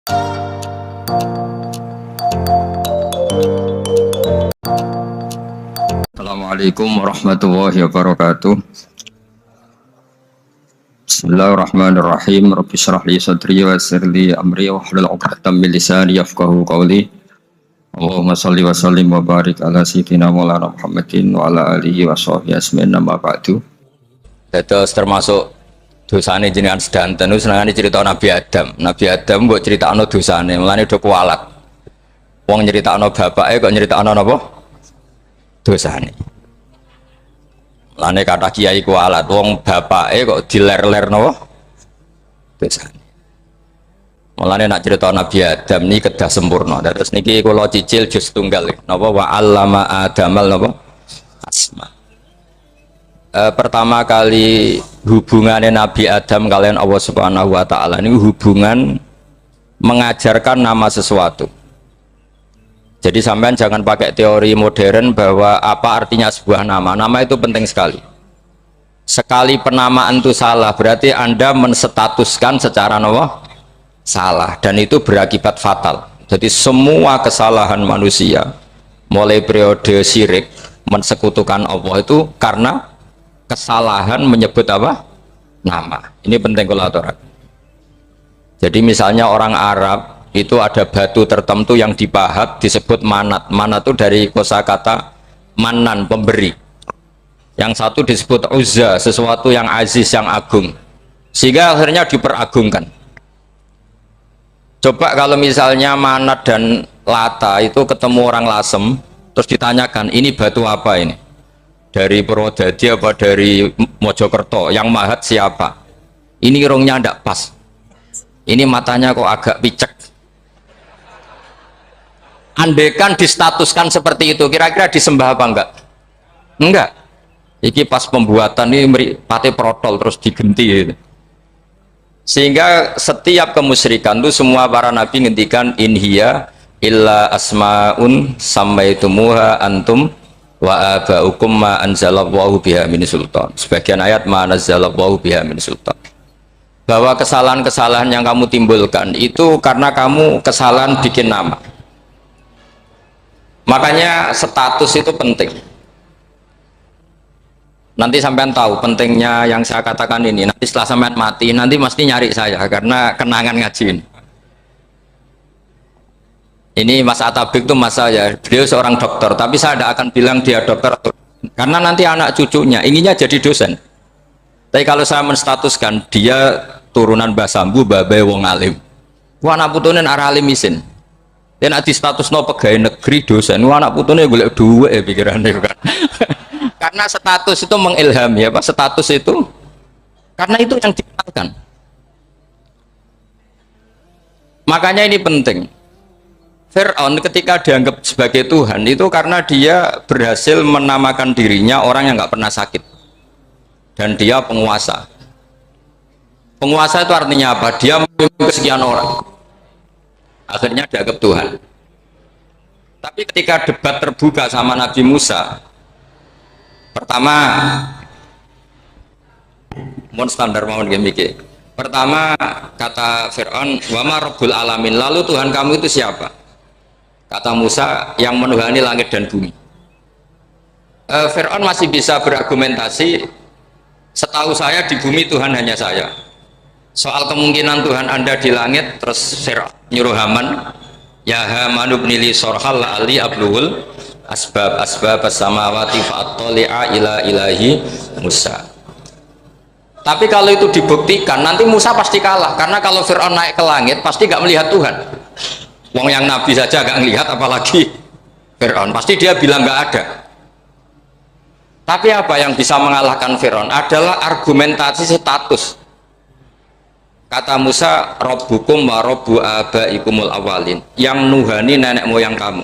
Assalamualaikum warahmatullahi wabarakatuh. Bismillahirrahmanirrahim. Rabbi shrah li sadri wa yassir li amri wahlul 'uqdatam min lisani yafqahu qawli. Allahumma shalli wa sallim wa barik ala sayyidina Maulana Muhammadin wa ala alihi wa sahbihi asmin amma ba'du. Dados termasuk dosane jenengan sedanten senengane cerita Nabi Adam. Nabi Adam mbok critakno dosane, mulane do kualat. Wong nyeritakno bapake kok nyeritakno napa? Dosane. Mulane kata kiai kualat, wong bapake kok diler-ler napa? Dosane. Mulane nak cerita Nabi Adam niki kedah sempurna. Terus niki kula cicil juz tunggal napa wa 'allama Adamal napa? Asma. Pertama kali hubungannya Nabi Adam kalian Allah Subhanahu wa taala ini hubungan mengajarkan nama sesuatu. Jadi sampean jangan pakai teori modern bahwa apa artinya sebuah nama. Nama itu penting sekali. Sekali penamaan itu salah, berarti Anda menstatuskan secara nama salah dan itu berakibat fatal. Jadi semua kesalahan manusia mulai periode syirik mensekutukan Allah itu karena kesalahan menyebut apa? Nama. Ini penting kalau aturan. Jadi misalnya orang Arab itu ada batu tertentu yang dipahat disebut manat. Manat itu dari kosakata manan, pemberi. Yang satu disebut uzza, sesuatu yang aziz, yang agung. Sehingga akhirnya diperagungkan. Coba kalau misalnya manat dan lata itu ketemu orang Lasem, terus ditanyakan, ini batu apa ini? Dari Purwodadi apa dari Mojokerto, yang mahat siapa? Ini irungnya tidak pas, ini matanya kok agak picek. Andekan distatuskan seperti itu, kira-kira disembah apa enggak? Enggak. Iki pas pembuatan ini pate protol terus digenti gitu. Sehingga setiap kemusyrikan itu semua para nabi ngendikan inhiya illa asmaun sammaitumuha antum wa aba'ukum ma anzalallahu biha min sultan. Sebagian ayat ma anzalallahu biha min sultan. Bahwa kesalahan-kesalahan yang kamu timbulkan itu karena kamu kesalahan bikin nama. Makanya status itu penting. Nanti sampean tahu pentingnya yang saya katakan ini. Nanti setelah sampean mati, nanti mesti nyari saya karena kenangan ngaji ini. Ini Mas Atabik itu mas saya, beliau seorang dokter, tapi saya tidak akan bilang dia dokter karena nanti anak cucunya inginnya jadi dosen. Tapi kalau saya menstatuskan dia turunan Mbah Sambu, babe wong alim, wah anak putunen arah alim isin, dan di status no pegawai negeri dosen, wah anak putunen golek duit pikirannya kan. Karena status itu mengilhami, apa status itu? Karena itu yang dikenalkan. Makanya ini penting. Fir'aun ketika dianggap sebagai Tuhan itu karena dia berhasil menamakan dirinya orang yang nggak pernah sakit dan dia penguasa. Penguasa itu artinya apa? Dia memimpin sekian orang, akhirnya dianggap Tuhan. Tapi ketika debat terbuka sama Nabi Musa, pertama mohon standar mohon gimmick. Pertama kata Fir'aun, wa ma rabbul alamin, lalu Tuhan kamu itu siapa? Kata Musa, yang menuhani langit dan bumi. Fir'aun masih bisa berargumentasi, setahu saya di bumi Tuhan hanya saya. Soal kemungkinan Tuhan Anda di langit, terus Fir'aun nyuruh Haman, ya Haman ibni li sorhal ali abluhul asbab as-samawati fa'attali'a ila ilahi Musa. Tapi kalau itu dibuktikan, nanti Musa pasti kalah, karena kalau Fir'aun naik ke langit pasti gak melihat Tuhan. Wong yang Nabi saja gak ngelihat, apalagi Fir'aun. Pasti dia bilang gak ada. Tapi apa yang bisa mengalahkan Fir'aun adalah argumentasi status. Kata Musa, Rabbukum wa Rabbu abaikumul awalin, yang nuhani nenek moyang kamu.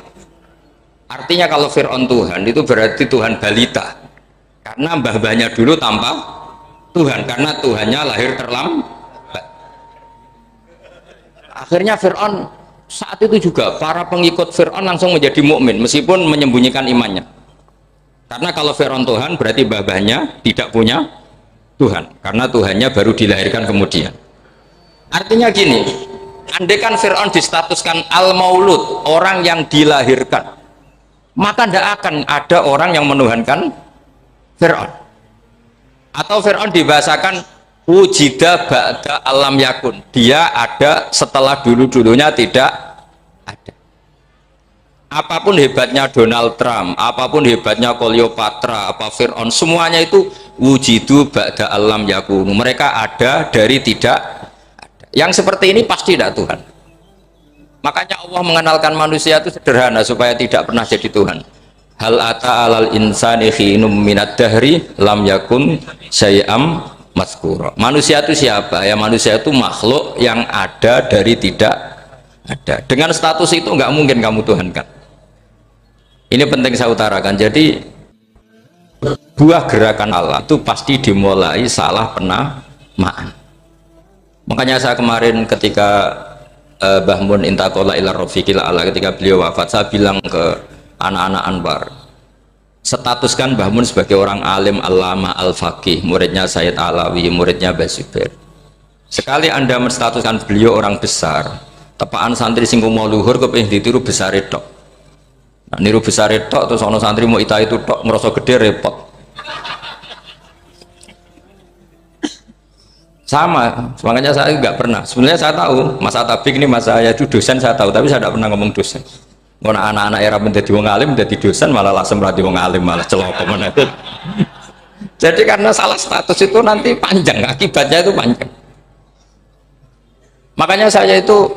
Artinya kalau Fir'aun Tuhan itu berarti Tuhan balita, karena mbah-mbahnya dulu tanpa Tuhan, karena Tuhannya lahir terlambat. Akhirnya Fir'aun saat itu juga para pengikut Fir'aun langsung menjadi mukmin meskipun menyembunyikan imannya, karena kalau Fir'aun Tuhan berarti mbah-mbahnya tidak punya Tuhan, karena Tuhannya baru dilahirkan kemudian. Artinya gini, Andai kan Fir'aun distatuskan al-maulud, orang yang dilahirkan, maka tidak akan ada orang yang menuhankan Fir'aun. Atau Fir'aun dibahasakan wujida ba'da alam yakun, dia ada setelah dulu-dulunya tidak ada. Apapun hebatnya Donald Trump, apapun hebatnya Cleopatra, apa Fir'aun, semuanya itu wujidu ba'da alam yakun, mereka ada dari tidak ada. Yang seperti ini pasti tidak Tuhan. Makanya Allah mengenalkan manusia itu sederhana supaya tidak pernah jadi Tuhan. Hal ata alal insani khinum minad dahri lam yakun syai'am mazkura. Manusia itu siapa? Ya manusia itu makhluk yang ada dari tidak ada. Dengan status itu nggak mungkin kamu tuhankan. Ini penting saya utarakan. Jadi buah gerakan Allah itu pasti dimulai salah penamaan. Makanya saya kemarin ketika Mbah Mun intakola ila rafiqil ala, ketika beliau wafat, saya bilang ke anak-anak Anwar, statuskan Mbah Mun sebagai orang alim, alama, al-faqih, muridnya Sayyid Alawi, muridnya Mbah Zubair. Sekali Anda menstatuskan beliau orang besar, tepaan santri sing mau luhur kepengin ditiru besar tok. Nah, niru besar tok terus ono santri mau ita itu tok ngerasa gede repot. Sama, makanya saya nggak pernah. Sebenarnya saya tahu Mas Atabik ini Mas saya itu dosen, saya tahu, tapi saya tidak pernah ngomong dosen. Ngono anak-anak era menjadi wong alim, menjadi dosen malah langsung berarti wong alim, malah celaka mana itu. Jadi karena salah status itu nanti panjang, akibatnya itu panjang. Makanya saya itu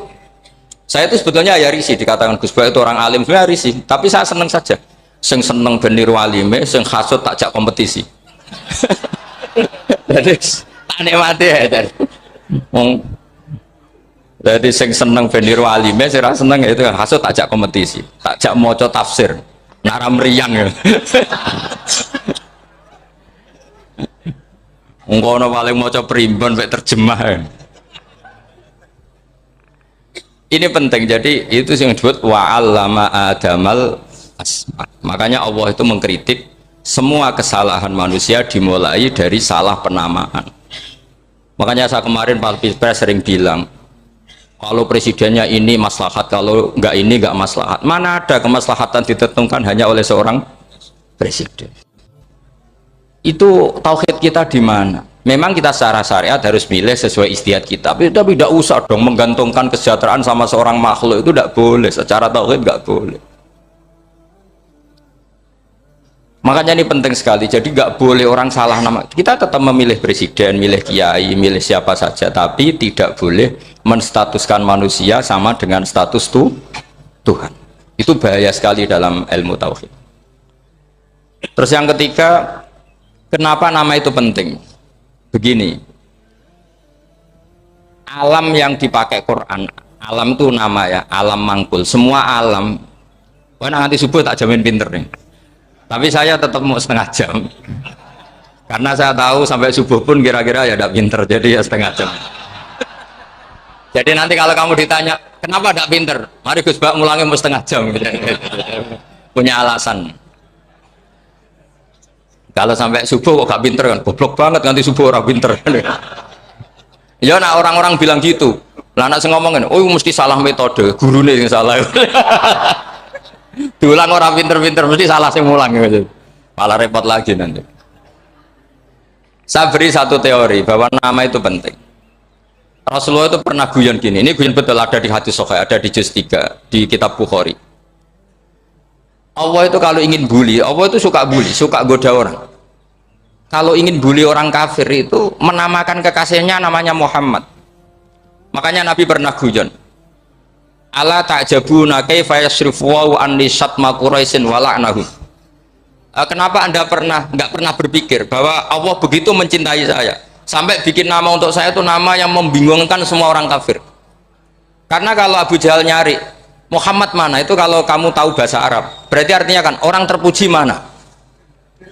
sebetulnya ya risih dikatakan Gus Bah itu orang alim, sebenarnya risih, tapi saya seneng saja. Sing seneng beniru alime, sing hasut takjak kompetisi. Jadi tak nikmati ya jadi sing seneng beniru alime, sing seneng itu hasut takjak kompetisi, takjak maca tafsir naram riang ya. Ngono paling maca primbon mek terjemah ya. Ini penting, jadi itu yang disebut wa'allama adamal asma. Makanya Allah itu mengkritik semua kesalahan manusia dimulai dari salah penamaan. Makanya saya kemarin Pak Pilpres sering bilang, kalau presidennya ini maslahat, kalau enggak ini enggak maslahat. Mana ada kemaslahatan ditentukan hanya oleh seorang presiden? Itu tauhid kita di mana? Memang kita secara syariat harus milih sesuai ijtihad kita, tapi tidak usah dong menggantungkan kesejahteraan sama seorang makhluk, itu tidak boleh, secara tauhid nggak boleh. Makanya ini penting sekali, jadi nggak boleh orang salah nama. Kita tetap memilih presiden, milih kiai, milih siapa saja, tapi tidak boleh menstatuskan manusia sama dengan status Tuhan. Itu bahaya sekali dalam ilmu tauhid. Terus yang ketiga, kenapa nama itu penting? Begini, alam yang dipakai Quran, alam itu nama ya, alam mangkul, semua alam. Wah, nanti subuh tak jamin pinter nih, tapi saya tetap mau setengah jam karena saya tahu sampai subuh pun kira-kira ya tidak pinter, jadi ya setengah jam. Jadi nanti kalau kamu ditanya kenapa tidak pinter, mari Gus Bak mulangnya mau setengah jam punya alasan. Kalau sampai subuh kok gak pinter kan, goblok banget nanti subuh orang pinter. Ya nah orang-orang bilang gitu. Lah anak sing ngomongin, oh mesti salah metode, gurune yang salah. Diulang orang pinter-pinter mesti salah sing mulang gitu. Malah repot lagi nanti. Saya beri satu teori bahwa nama itu penting. Rasulullah itu pernah guyon gini, ini guyon betul, ada di hadis sahih, ada di juz 3 di kitab Bukhari. Allah itu kalau ingin bully, Allah itu suka bully, suka goda orang. Kalau ingin bully orang kafir itu menamakan kekasihnya namanya Muhammad. Makanya Nabi pernah guyon, ala ta'jabuna kaifa yasrifu wa anni syatma quraisyin wa la'nahum. Kenapa Anda nggak pernah berpikir bahwa Allah begitu mencintai saya sampai bikin nama untuk saya itu nama yang membingungkan semua orang kafir. Karena kalau Abu Jahal nyari Muhammad mana, itu kalau kamu tahu bahasa Arab berarti artinya kan orang terpuji mana.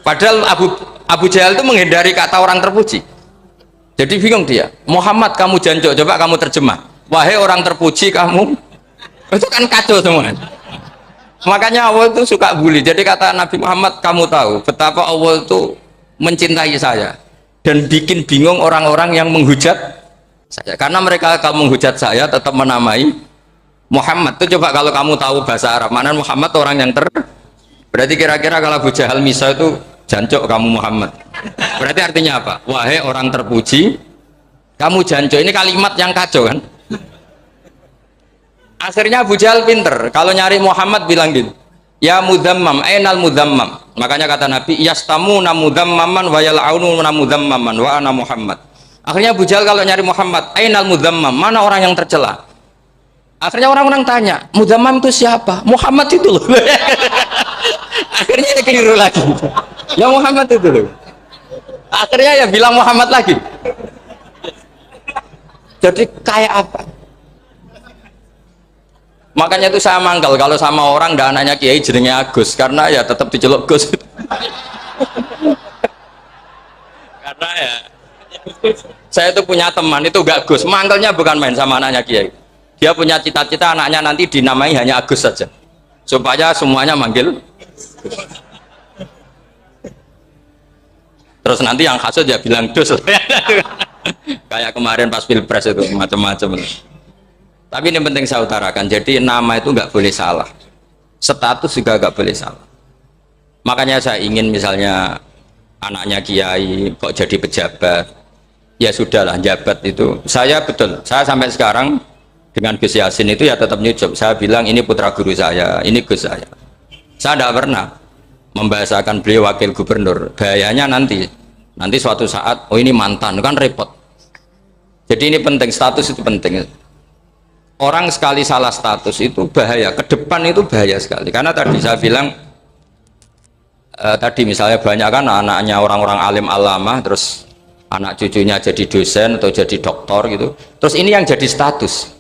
Padahal Abu Jahal itu menghindari kata orang terpuji, jadi bingung dia. Muhammad kamu jancok, coba kamu terjemah, wahai orang terpuji kamu, itu kan kacau semua. Makanya Allah itu suka bully. Jadi kata Nabi Muhammad, kamu tahu betapa Allah itu mencintai saya dan bikin bingung orang-orang yang menghujat saya. Karena mereka kalau menghujat saya tetap menamai Muhammad. Itu coba kalau kamu tahu bahasa Arab, mana Muhammad orang yang berarti kira-kira kalau Abu Jahal Misa itu jancuk kamu Muhammad. Berarti artinya apa? Wahai orang terpuji, kamu jancuk. Ini kalimat yang kacau kan? Akhirnya Abu Jahal pinter. Kalau nyari Muhammad bilang gitu. Ya mudzammam, ainal mudzammam. Makanya kata Nabi, yastamuna mudzammaman wa yal'aununa mudzammaman wa ana Muhammad. Akhirnya Abu Jahal kalau nyari Muhammad, ainal mudzammam, mana orang yang tercela? Akhirnya orang-orang tanya, mudzammam itu siapa? Muhammad itu loh. Akhirnya dia keliru lagi. Ya Muhammad itu loh. Akhirnya ya bilang Muhammad lagi. Jadi kayak apa? Makanya itu saya mangkal kalau sama orang dan anaknya Kiai jenenge Agus, karena ya tetap diceluk Gus. Karena ya saya itu punya teman itu gak Gus, mangkalnya bukan main sama anaknya Kiai. Dia punya cita-cita anaknya nanti dinamai hanya Agus saja, supaya semuanya manggil Gus. Terus nanti yang hasut ya bilang Dus. Kayak kemarin pas pilpres itu macam-macam. Tapi ini penting saya utarakan, jadi nama itu nggak boleh salah, status juga nggak boleh salah. Makanya saya ingin misalnya anaknya Kiai kok jadi pejabat, ya sudahlah, jabat itu. Saya betul, saya sampai sekarang dengan Gus Yasin itu ya tetap nyucup. Saya bilang ini putra guru saya, ini Gus saya. Saya tidak pernah membahasakan beliau wakil gubernur. Bahayanya nanti suatu saat, oh ini mantan, kan repot. Jadi ini penting, status itu penting. Orang sekali salah status itu bahaya, ke depan itu bahaya sekali. Karena tadi saya bilang, tadi misalnya banyak kan anaknya orang-orang alim alama, terus anak cucunya jadi dosen atau jadi doktor gitu. Terus ini yang jadi status.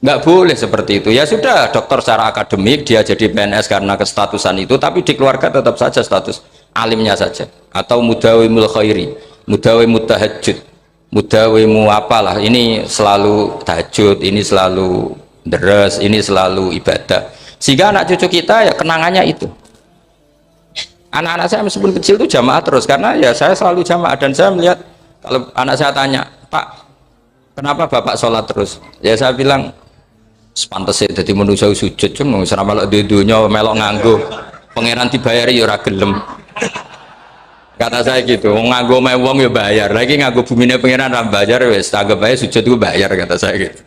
Nggak boleh seperti itu. Ya sudah, dokter secara akademik, dia jadi PNS karena kestatusan itu, tapi di keluarga tetap saja status alimnya saja. Atau mudawimul khairi, mudawimut tahajud, mudawimu apalah, ini selalu tahajud, ini selalu deres, ini selalu ibadah, sehingga anak cucu kita ya kenangannya itu. Anak-anak saya meskipun kecil itu jamaah terus, karena ya saya selalu jamaah. Dan saya melihat kalau anak saya tanya, Pak kenapa bapak sholat terus, ya saya bilang sepantasnya jadi manusia sujud, cuma selama melok dudunya melok nganggo pangeran dibayari ya ora gelem. Kata saya gitu, nganggo mewong ya bayar, lagi nganggo bumine pengiran ora bayar, wes anggap aja sujud itu bayar, kata saya gitu.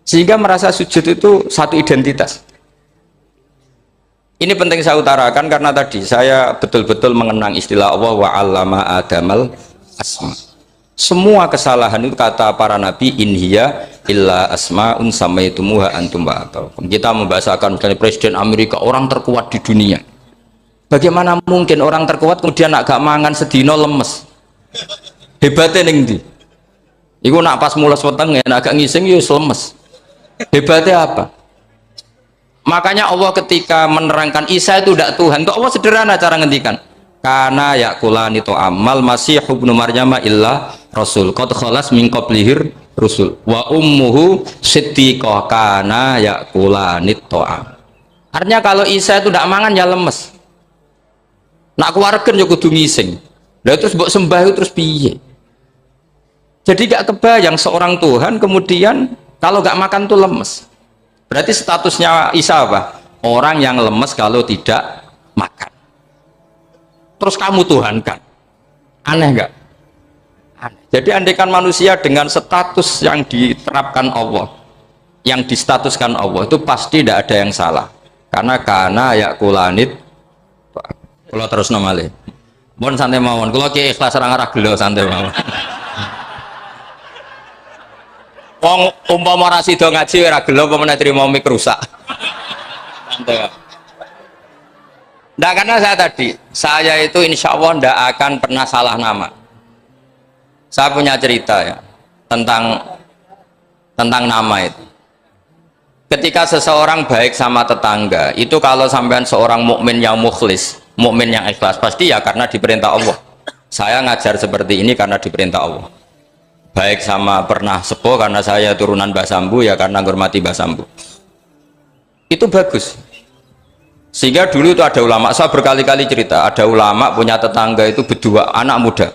Sehingga merasa sujud itu satu identitas. Ini penting saya utarakan karena tadi saya betul-betul mengenang istilah Allah wa 'allama adamal asma. Semua kesalahan itu kata para nabi in hiya illa asmaun samaitumuha antum ba'atalkum. Kita membahasakan misalnya presiden Amerika orang terkuat di dunia. Bagaimana mungkin orang terkuat kemudian agak mangan sedino lemes? Hebatnya ning ndi? Iku nak pas mules weteng agak ngising ya lemes. Hebatnya apa? Makanya Allah ketika menerangkan Isa itu tidak Tuhan, itu Allah sederhana cara ngendikan. Karena yakulani to amal masih ibnu Maryam illa rasul qad khalas min qablihir rusul wa ummuhu siddiqah kana yakulani to'am. Artinya kalau Isa itu tidak mangan ya lemes. Nak keluarga ya kudu ngising. Lah terus mbok sembah terus piye? Jadi gak kebayang seorang Tuhan kemudian kalau gak makan tuh lemes. Berarti statusnya Isa apa? Orang yang lemes kalau tidak makan. Terus kamu Tuhan kan? Aneh gak? Aneh. Jadi andaikan manusia dengan status yang diterapkan Allah, yang distatuskan Allah, itu pasti tidak ada yang salah. Karena ya kulanit. Kalau terus nomale, mohon santai mawon. Kalau kiai ikhlas orang arah gelo santai mawon. Wong umpama ora sida ngaji ora gelo apa meneh trimo mik rusak. Santai. Nah, karena saya itu insya Allah tidak akan pernah salah nama. Saya punya cerita ya tentang nama itu. Ketika seseorang baik sama tetangga, itu kalau sampean seorang mukmin yang mukhlis, mukmin yang ikhlas, pasti ya karena diperintah Allah. Saya ngajar seperti ini karena diperintah Allah. Baik sama pernah sepuh karena saya turunan Mbah Sambu, ya karena menghormati Mbah Sambu. Itu bagus. Sehingga dulu itu ada ulama, saya berkali-kali cerita, ada ulama punya tetangga itu berdua anak muda.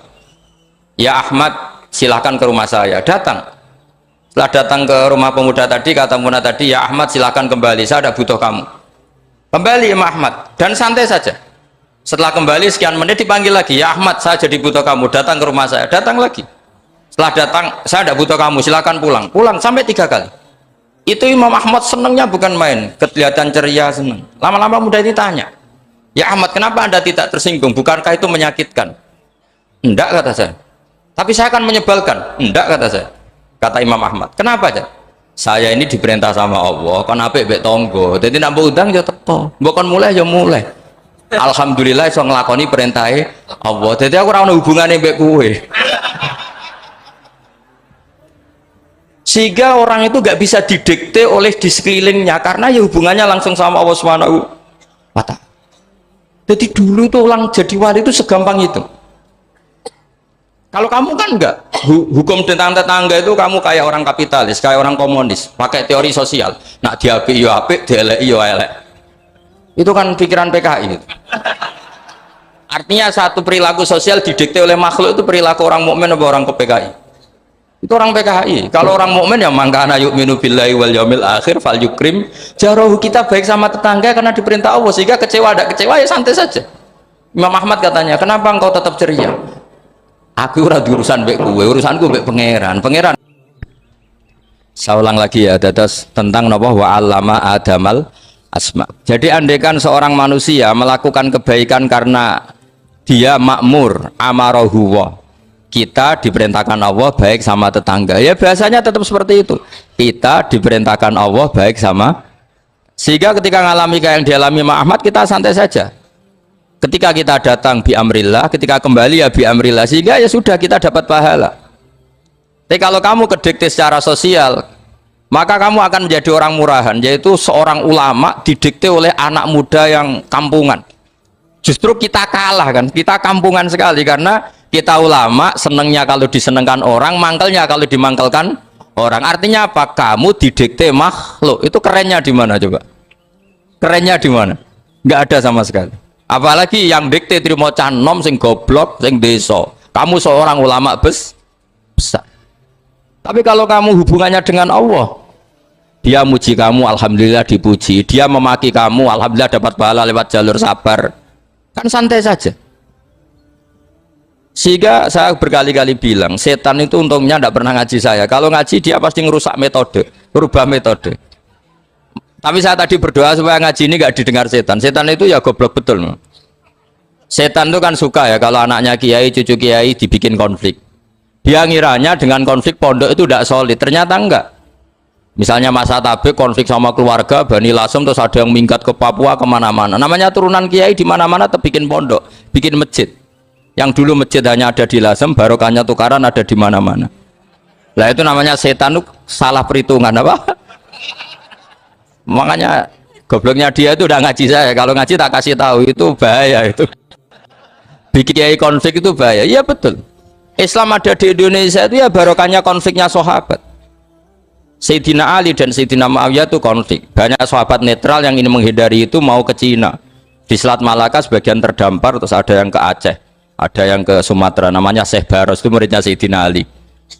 Ya Ahmad, silahkan ke rumah saya. Datang. Setelah datang ke rumah pemuda tadi, kata pemuda tadi, ya Ahmad silahkan kembali, saya tidak butuh kamu. Kembali ya Ahmad, dan santai saja. Setelah kembali sekian menit dipanggil lagi, ya Ahmad saya jadi butuh kamu, datang ke rumah saya. Datang lagi. Setelah datang, saya tidak butuh kamu, silahkan pulang. Pulang sampai 3 kali. Itu Imam Ahmad senangnya bukan main, kelihatan ceria, senang. Lama-lama muda ini tanya, ya Ahmad kenapa anda tidak tersinggung, bukankah itu menyakitkan? Enggak, kata saya. Tapi saya akan menyebalkan. Enggak, kata saya. Kata Imam Ahmad, kenapa aja? Saya ini diperintah sama Allah, kan apik mbek tangga. Dadi nek mbok undang ya teko. Mbok kon mulai ya mulai. Alhamdulillah iso nglakoni perintahe Allah. Dadi aku ora ono hubungane mbek kowe. Sehingga orang itu gak bisa didikte oleh di sekelilingnya karena ya hubungannya langsung sama Allah Subhanahu wa Ta'ala. Jadi dulu tuh orang jadi wali itu segampang itu. Kalau kamu kan enggak, hukum tentang tetangga itu kamu kayak orang kapitalis, kayak orang komunis, pakai teori sosial. Nak diapik yo apik, dielek yo elek. Itu kan pikiran PKI. Artinya satu perilaku sosial didikte oleh makhluk itu perilaku orang mukmin atau orang ke PKI. Itu orang PKI. Kalau orang mukmin ya mangkana yu'minu billahi wal yaumil akhir fal yukrim jarahu, kita baik sama tetangga karena diperintah Allah, sehingga kecewa ada kecewa ya santai saja. Imam Ahmad katanya, kenapa engkau tetap ceria? Aku ora urusan mbek kowe, urusanku mbek pangeran. Pangeran. Saya ulang lagi ya, dados tentang napa wa 'allama adamal asma. Jadi andaikan seorang manusia melakukan kebaikan karena dia makmur, amarahu wa. Kita diperintahkan Allah baik sama tetangga. Ya biasanya tetap seperti itu. Kita diperintahkan Allah baik sama, sehingga ketika ngalami kayak yang dialami Imam Ahmad, kita santai saja. Ketika kita datang bi amrillah, ketika kembali ya bi amrillah, sehingga ya sudah kita dapat pahala. Tapi kalau kamu kedikte secara sosial, maka kamu akan menjadi orang murahan, yaitu seorang ulama didikte oleh anak muda yang kampungan. Justru kita kalah kan, kita kampungan sekali karena kita ulama senengnya kalau disenengkan orang, mangkelnya kalau dimangkelkan orang. Artinya apa? Kamu didikte makhluk. Itu kerennya di mana coba? Kerennya di mana? Nggak ada sama sekali. Apalagi yang dikte trimo canom sing goblok sing desa. Kamu seorang ulama besar. Tapi kalau kamu hubungannya dengan Allah, dia muji kamu, alhamdulillah dipuji. Dia memaki kamu, alhamdulillah dapat pahala lewat jalur sabar. Kan santai saja. Sehingga saya berkali-kali bilang, setan itu untungnya tidak pernah ngaji saya. Kalau ngaji dia pasti ngerusak metode, berubah metode. Tapi saya tadi berdoa supaya ngaji ini gak didengar setan. Setan itu ya goblok betul. Setan itu kan suka ya kalau anaknya kiai, cucu kiai dibikin konflik. Dia ngiranya dengan konflik pondok itu tidak solid. Ternyata enggak. Misalnya masa tabik konflik sama keluarga, Bani Lasem, terus ada yang minggat ke Papua kemana-mana. Namanya turunan kiai di mana-mana bikin pondok, bikin masjid. Yang dulu masjid hanya ada di Lasem, barokahnya tukaran ada di mana-mana. Lah itu namanya setan itu salah perhitungan apa? Makanya gobloknya dia itu udah ngaji saya. Kalau ngaji tak kasih tahu itu bahaya itu. Bikin kiai konflik itu bahaya. Iya betul. Islam ada di Indonesia itu ya barokahnya konfliknya sahabat. Sayyidina Ali dan Sayyidina Muawiyah itu konflik. Banyak sahabat netral yang ingin menghindari itu mau ke Cina. Di Selat Malaka sebagian terdampar, terus ada yang ke Aceh, ada yang ke Sumatera. Namanya Syekh Baros, itu muridnya Sayyidina Ali.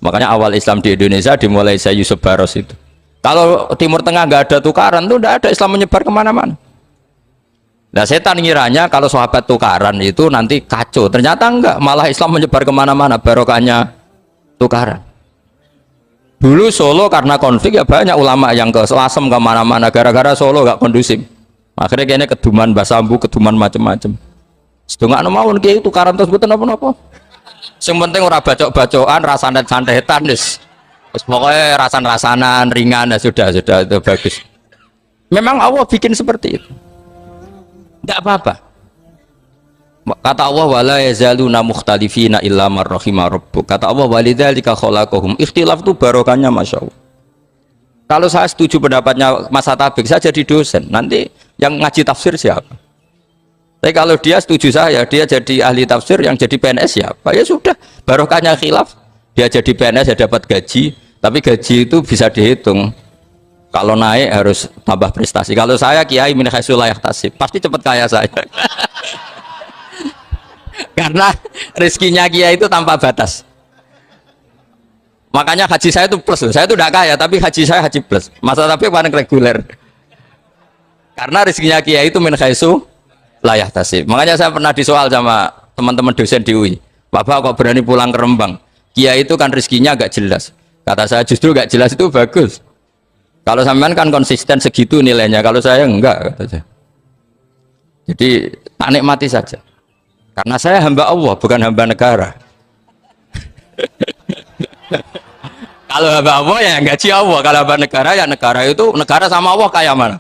Makanya awal Islam di Indonesia dimulai Syekh Yusuf Baros itu. Kalau Timur Tengah nggak ada tukaran tuh nggak ada, Islam menyebar kemana-mana. Nah setan ngiranya kalau sahabat tukaran itu nanti kacau, ternyata enggak, malah Islam menyebar kemana-mana, barokahnya tukaran. Dulu Solo karena konflik ya banyak ulama yang ke Selasem kemana-mana, gara-gara Solo nggak kondusif. Akhirnya kayaknya keduman basambu, keduman macam-macam. Sedangkan mawon kiai tukaran terus betul apa-apa. Yang penting ora bacok-bacokan, rasanan-santetan wis. Pokoknya rasan-rasanan ringan ya sudah itu bagus. Memang Allah bikin seperti itu. Tidak apa-apa. Kata Allah wala yazaluna mukhtalifina illa man rahima rabbuk. Kata Allah walidzalika khalaqahum. Ikhtilaf itu barokahnya Masya Allah. Kalau saya setuju pendapatnya Mas Atabik, saya jadi dosen. Nanti yang ngaji tafsir siapa? Tapi kalau dia setuju saya, dia jadi ahli tafsir, yang jadi PNS siapa? Ya sudah, barokahnya khilaf. Dia jadi PNS ya dapat gaji, tapi gaji itu bisa dihitung. Kalau naik harus tambah prestasi. Kalau saya kiai min haitsu la yahtasib, pasti cepat kaya saya. Karena rezekinya kiai itu tanpa batas. Makanya haji saya itu plus. Saya itu tidak kaya, tapi haji saya haji plus. Masa tapi paling reguler. Karena rezekinya kiai itu min khaisu la yahtasib. Makanya saya pernah disoal sama teman-teman dosen di UI. Bapak kok berani pulang ke Rembang? Kiai itu kan rezekinya agak jelas. Kata saya justru agak jelas itu bagus. Kalau sampean kan konsisten segitu nilainya. Kalau saya enggak, kata saya. Jadi tak nikmati saja. Karena saya hamba Allah, bukan hamba negara. Kalau hamba Allah ya gaji Allah. Kalau hamba negara ya negara itu negara sama Allah kayak mana?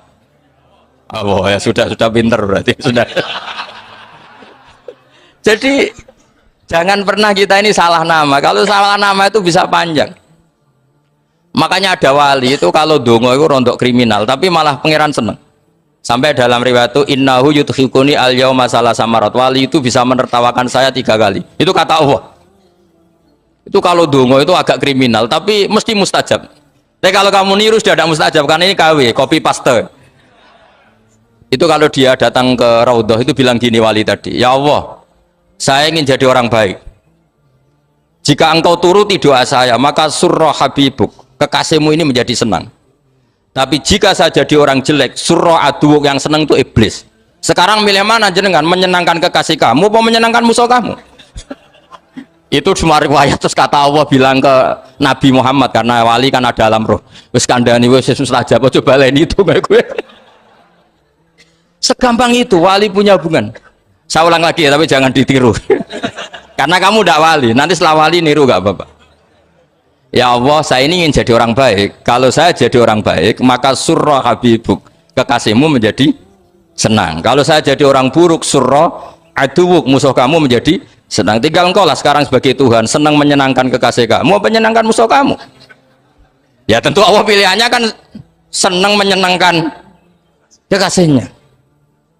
Allah ya sudah pinter berarti sudah. Jadi jangan pernah kita ini salah nama. Kalau salah nama itu bisa panjang. Makanya ada wali itu kalau dongo itu rontok kriminal, tapi malah pangeran seneng. Sampai dalam riwayat itu innahu yudhikuni al yauma salasa marat. Wali itu bisa menertawakan saya 3 kali. Itu kata Allah. Itu kalau dongo itu agak kriminal, tapi mesti mustajab. Tapi kalau kamu niru sudah ada mustajab, karena ini KW, copy paste. Itu kalau dia datang ke Raudhah itu bilang gini wali tadi, ya Allah, saya ingin jadi orang baik. Jika engkau turuti doa saya, maka surra habibuk, kekasihmu ini menjadi senang. Tapi jika saya jadi orang jelek, surra aduwuk, yang senang itu iblis. Sekarang milih mana jenengan, menyenangkan kekasih kamu atau menyenangkan musuh kamu? Itu semua riwayat. Terus kata Allah bilang ke Nabi Muhammad, karena wali kan ada alam roh, wis kandhani wis mustajab, coba lain itu kayak gue. Segampang itu wali punya hubungan. Saya ulang lagi ya, tapi jangan ditiru. Karena kamu tidak wali, nanti setelah wali niru gak apa-apa. Ya Allah, saya ini ingin jadi orang baik. Kalau saya jadi orang baik, maka surra habibuk, kekasihmu menjadi senang. Kalau saya jadi orang buruk, surra aduwuk, musuh kamu menjadi senang. Tinggal engkau lah sekarang sebagai Tuhan, senang menyenangkan kekasih kamu, menyenangkan musuh kamu. Ya tentu Allah pilihannya kan senang menyenangkan kekasihnya.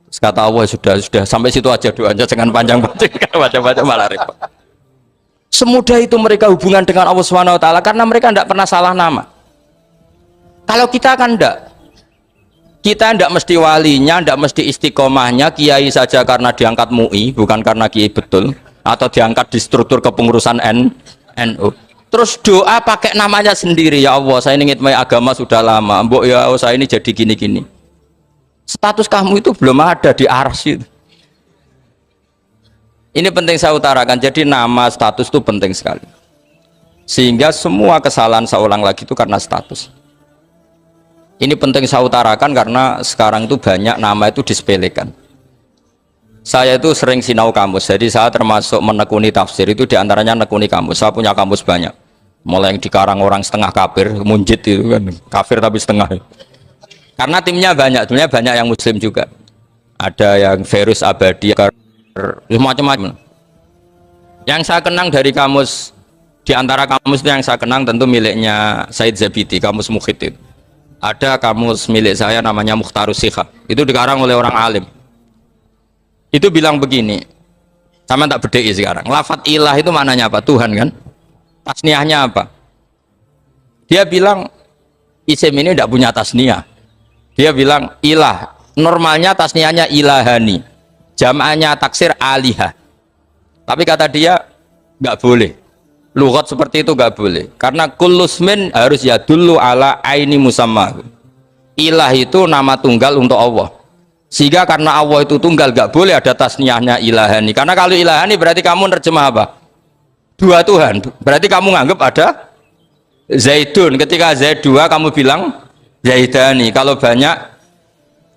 Terus kata Allah, sudah sampai situ aja doanya, jangan panjang-panjang, baca-baca malah repot. Semudah itu mereka hubungan dengan Allah Subhanahu wa taala karena mereka tidak pernah salah nama. Kalau kita kan tidak. Kita tidak mesti walinya, tidak mesti istiqomahnya, kiai saja karena diangkat MUI, bukan karena kiai betul, atau diangkat di struktur kepengurusan NU. Terus doa pakai namanya sendiri, ya Allah, saya ini ngitmai agama sudah lama, mbok ya Allah, saya ini jadi gini-gini. Status kamu itu belum ada di arsy. Ini penting saya utarakan, jadi nama status itu penting sekali. Sehingga semua kesalahan saya ulang lagi itu karena status. Ini penting saya utarakan karena sekarang itu banyak nama itu disepelekan. Saya itu sering sinau kamus, jadi saya termasuk menekuni tafsir itu diantaranya menekuni kamus. Saya punya kamus banyak, mulai yang dikarang orang setengah kafir, munjid itu kan, kafir tapi setengah. Karena timnya banyak yang muslim juga. Ada yang Verus Abadi, macam-macam. Yang saya kenang dari kamus, di antara kamus itu yang saya kenang tentu miliknya Said Zabidi, kamus Mukhid itu. Ada kamus milik saya namanya Mukhtarus Sikha, itu dikarang oleh orang alim. Itu bilang begini, sama tak bedai sekarang, lafadz ilah itu maknanya apa? Tuhan kan? Tasniahnya apa? Dia bilang isim ini tidak punya tasniah. Dia bilang ilah, normalnya tasniahnya ilahani, jam'ahnya taksir alihah. Tapi kata dia nggak boleh, lughat seperti itu nggak boleh, karena kullusmin harus yadullu ala aini musamma. Ilah itu nama tunggal untuk Allah, sehingga karena Allah itu tunggal nggak boleh ada tasniahnya ilahani. Karena kalau ilahani berarti kamu nerjemah apa? Dua Tuhan, berarti kamu nganggap ada Zaidun, ketika Zaid dua kamu bilang Zaidani. Kalau banyak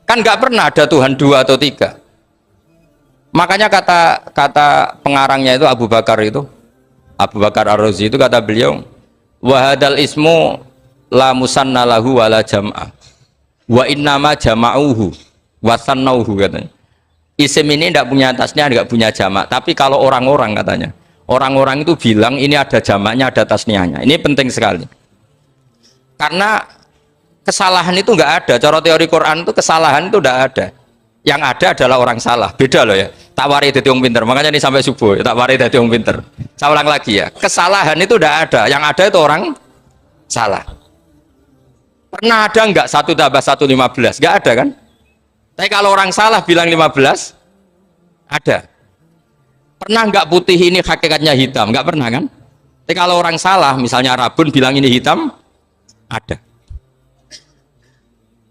kan nggak pernah ada Tuhan dua atau tiga. Makanya kata pengarangnya itu Abu Bakar Ar-Razi itu kata beliau, wahadal ismu la musanna lahu wala jam'ah wa innama jama'uhu wa sannauhu, katanya. Isim ini tidak punya tasnya, tidak punya jamak, tapi kalau orang-orang katanya, orang-orang itu bilang ini ada jamaknya, ada tasniahnya. Ini penting sekali. Karena kesalahan itu nggak ada. Cara teori Quran itu kesalahan itu tidak ada. Yang ada adalah orang salah. Beda loh ya. Tak wari dadi wong pinter. Makanya ini sampai subuh. Tak wari dadi wong pinter. Saya ulang lagi ya. Kesalahan itu tidak ada. Yang ada itu orang salah. Pernah ada nggak 1 tambah 1 15? Nggak ada kan? Tapi kalau orang salah bilang 15, ada. Pernah nggak putih ini hakikatnya hitam? Nggak pernah kan? Tapi kalau orang salah, misalnya Rabun bilang ini hitam, ada.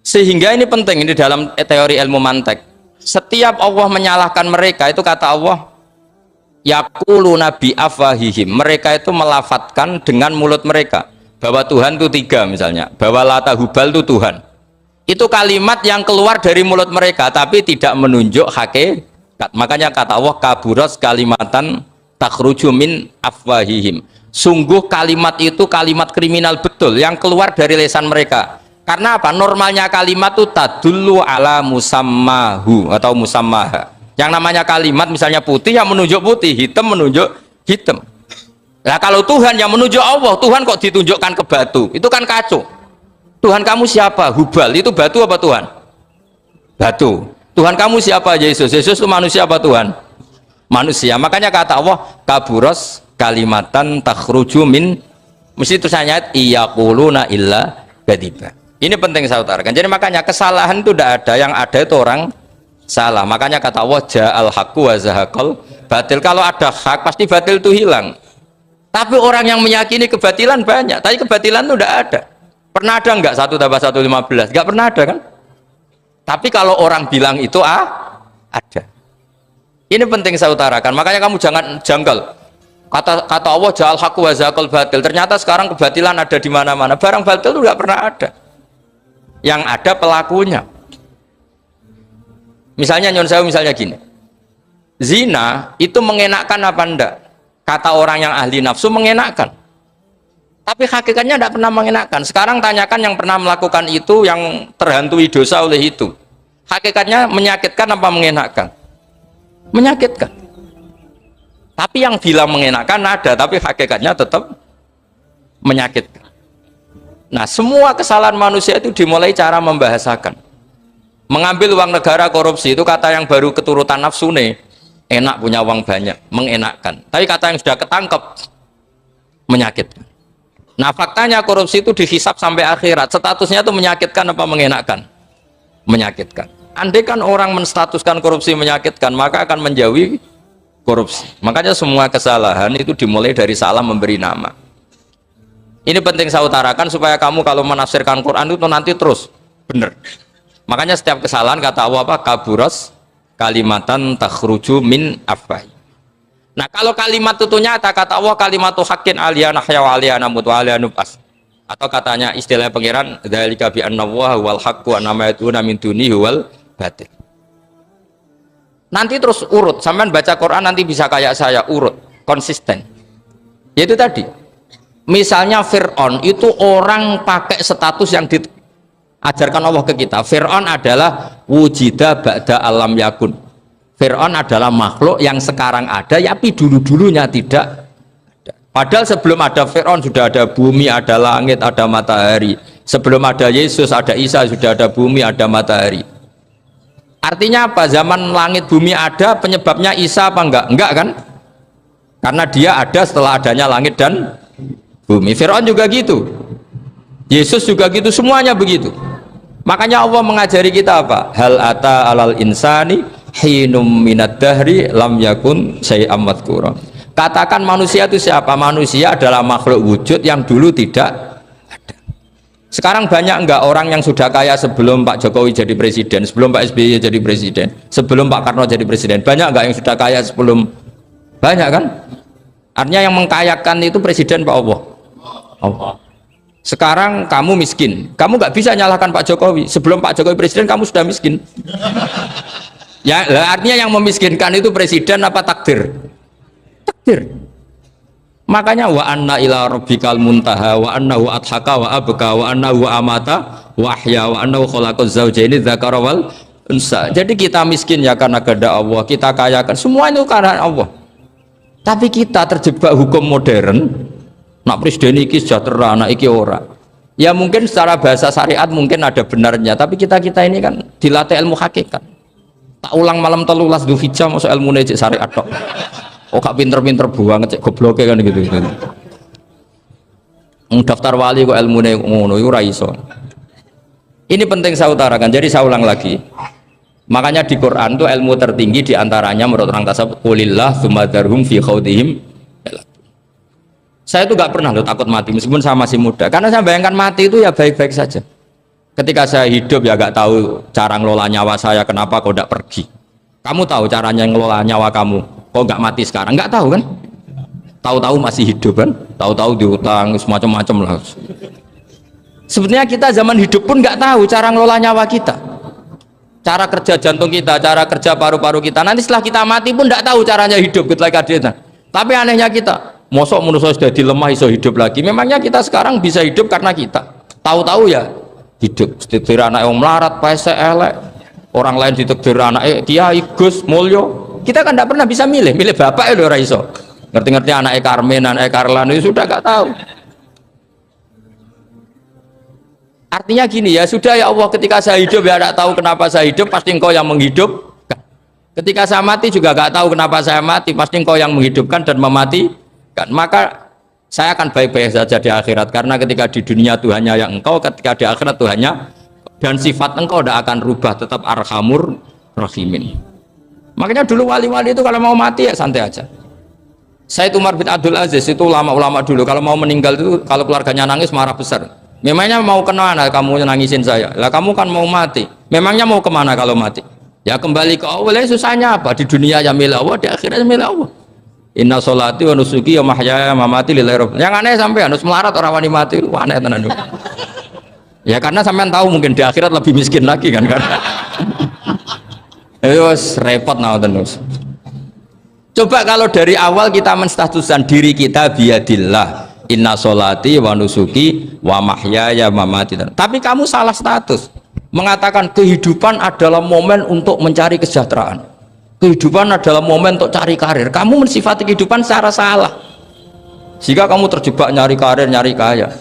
Sehingga ini penting, ini dalam teori ilmu mantek. Setiap Allah menyalahkan mereka, itu kata Allah, yaquluna bi afwahihim. Mereka itu melafatkan dengan mulut mereka bahwa Tuhan itu tiga misalnya, bahwa Lata Hubal itu Tuhan. Itu kalimat yang keluar dari mulut mereka, tapi tidak menunjuk hakikat. Makanya kata Allah, kaburas kalimatan takhruju min afwahihim. Sungguh kalimat itu kalimat kriminal betul yang keluar dari lisan mereka. Karena apa? Normalnya kalimat itu tadullu ala musammahu atau musammaha. Yang namanya kalimat misalnya putih yang menunjuk putih, hitam menunjuk hitam. Nah kalau Tuhan yang menunjuk Allah, Tuhan kok ditunjukkan ke batu? Itu kan kacau. Tuhan kamu siapa? Hubal. Itu batu apa Tuhan? Batu. Tuhan kamu siapa? Yesus. Yesus itu manusia apa Tuhan? Manusia. Makanya kata Allah, kaburos kalimatan takhruju min, mesti tulisannya iyaquluna illa kadiba. Ini penting saya utarakan. Jadi makanya kesalahan itu tidak ada, yang ada itu orang salah. Makanya kata Allah, ja'al haqqu wa zahaqal batil. Kalau ada hak pasti batil itu hilang. Tapi orang yang meyakini kebatilan banyak, tapi kebatilan itu tidak ada. Pernah ada enggak 1 tambah 1 15? Enggak pernah ada kan? Tapi kalau orang bilang itu ada. Ini penting saya utarakan. Makanya kamu jangan janggal. Kata Allah, ja'al haqqu wa zahaqal batil. Ternyata sekarang kebatilan ada di mana-mana. Barang batil itu enggak pernah ada. Yang ada pelakunya. Misalnya nyon sewu, misalnya gini, zina itu mengenakkan apa enggak? Kata orang yang ahli nafsu mengenakkan, tapi hakikatnya tidak pernah mengenakkan. Sekarang tanyakan yang pernah melakukan itu, yang terhantui dosa oleh itu, hakikatnya menyakitkan apa mengenakkan? Menyakitkan. Tapi yang bilang mengenakkan ada, tapi hakikatnya tetap menyakitkan. Nah, semua kesalahan manusia itu dimulai cara membahasakan. Mengambil uang negara, korupsi, itu kata yang baru keturutan nafsu nih. Enak punya uang banyak, mengenakkan. Tapi kata yang sudah ketangkep, menyakitkan. Nah, faktanya korupsi itu dihisap sampai akhirat. Statusnya itu menyakitkan apa mengenakkan? Menyakitkan. Andai kan orang menstatuskan korupsi menyakitkan, maka akan menjauhi korupsi. Makanya semua kesalahan itu dimulai dari salah memberi nama. Ini penting saya utarakan supaya kamu kalau menafsirkan Quran itu nanti terus benar. Makanya setiap kesalahan kata Allah apa? Kaburas kalimatan takhruju min afwahi. Nah kalau kalimat itu nyata, kata Allah kalimatu haqqin aliyana hya wa aliyana mut wa aliyana nub'as. Atau katanya istilah pengiran dzalika bi anna wa wal haqqu wa ma yatuna min dunihi wal batil. Nanti terus urut, sampean baca Quran nanti bisa kayak saya, urut, konsisten. Yaitu tadi. Misalnya Fir'aun itu orang pakai status yang diajarkan Allah ke kita. Fir'aun adalah wujida ba'da alam yakun. Fir'aun adalah makhluk yang sekarang ada, tapi dulu-dulunya tidak ada. Padahal sebelum ada Fir'aun sudah ada bumi, ada langit, ada matahari. Sebelum ada Yesus, ada Isa, sudah ada bumi, ada matahari. Artinya apa? Zaman langit bumi ada, penyebabnya Isa apa enggak? Enggak kan? Karena dia ada setelah adanya langit dan bumi. Fir'aun juga gitu, Yesus juga gitu, semuanya begitu. Makanya Allah mengajari kita apa? Hal ata alal insani hinum minad dahri lam yakun syai'am madhkura. Katakan manusia itu siapa? Manusia adalah makhluk wujud yang dulu tidak ada. Sekarang banyak enggak orang yang sudah kaya sebelum Pak Jokowi jadi presiden, sebelum Pak SBY jadi presiden, sebelum Pak Karno jadi presiden? Banyak enggak yang sudah kaya sebelum? Banyak kan? Artinya yang mengkayakan itu presiden Pak Allah. Allah. Sekarang kamu miskin, kamu nggak bisa nyalahkan Pak Jokowi. Sebelum Pak Jokowi presiden kamu sudah miskin. Ya, artinya yang memiskinkan itu presiden apa takdir? Takdir. Makanya wa anna ila rabbikal muntaha wa annahu adhaka wa abka wa annahu amata wa ahya wa annahu khalaqaz zawjaini dzakara wal unsa. Jadi kita miskin ya karena kehendak Allah, kita kaya kan semua itu karena Allah. Tapi kita terjebak hukum modern. Nak presiden iki sejahtera, anak iki ora. Ya mungkin secara bahasa syariat mungkin ada benarnya, tapi kita ini kan dilatih ilmu hakikat. Tak ulang malam 13 Dzulhijjah masuk ilmu cek syariat tok. Oh gak pinter-pinter banget cek gobloke kan gitu. Daftar wali kok ilmune ngono iku ora iso. Ini penting saya utarakan. Jadi saya ulang lagi. Makanya di Quran itu ilmu tertinggi diantaranya menurut orang tasawuf qulillah tsumma dzarhum fi khaudihim. Saya itu nggak pernah loh takut mati meskipun saya masih muda. Karena saya bayangkan mati itu ya baik-baik saja. Ketika saya hidup ya nggak tahu cara ngelola nyawa saya, kenapa kok nggak pergi. Kamu tahu caranya ngelola nyawa kamu, kok nggak mati sekarang? Nggak tahu kan? Tahu-tahu masih hidup kan? Tahu-tahu diutang semacam-macam lah. Sebenarnya kita zaman hidup pun nggak tahu cara ngelola nyawa kita, cara kerja jantung kita, cara kerja paru-paru kita. Nanti setelah kita mati pun nggak tahu caranya hidup ketika dia. Tapi anehnya kita, mosok manusia sudah dilemah iso hidup lagi. Memangnya kita sekarang bisa hidup karena kita tahu-tahu ya hidup. Ditekdir anak yang melarat, pese elek, orang lain ditekdir anak kiai Gus Mulyo. Kita kan tidak pernah bisa milih bapak itu ora iso. Ngerti-ngerti anak Karmen, anak Karlan itu sudah nggak tahu. Artinya gini ya, sudah ya Allah, ketika saya hidup ya tidak tahu kenapa saya hidup, pasti engkau yang menghidupkan. Ketika saya mati juga nggak tahu kenapa saya mati, pasti engkau yang menghidupkan dan mematikan. Maka saya akan baik-baik saja di akhirat, karena ketika di dunia Tuhannya yang engkau, ketika di akhirat Tuhannya, dan sifat engkau tidak akan rubah, tetap arhamur rahimin. Makanya dulu wali-wali itu kalau mau mati ya santai aja. Said Umar bin Abdul Aziz itu ulama-ulama dulu, kalau mau meninggal itu kalau keluarganya nangis marah besar. Memangnya mau kemana kamu nangisin saya? Lah kamu kan mau mati. Memangnya mau kemana kalau mati? Ya kembali ke Allah. Susahnya apa? Di dunia ya milik Allah, di akhirat milik Allah. Inna sholati wa nusuki wa mahyaya wa mamati lillahi rabbil. Yang aneh sampai harus melarat orang wani mati, aneh tenan. Ya karena sampean tahu mungkin di akhirat lebih miskin lagi kan. Terus repot terus. Coba kalau dari awal kita menstatuskan diri kita biadillah, inna sholati wa nusuki wa mahyaya wa mamati. Tapi kamu salah status, mengatakan kehidupan adalah momen untuk mencari kesejahteraan, kehidupan adalah momen untuk cari karir. Kamu mensifati kehidupan secara salah, jika kamu terjebak nyari karir, nyari kaya.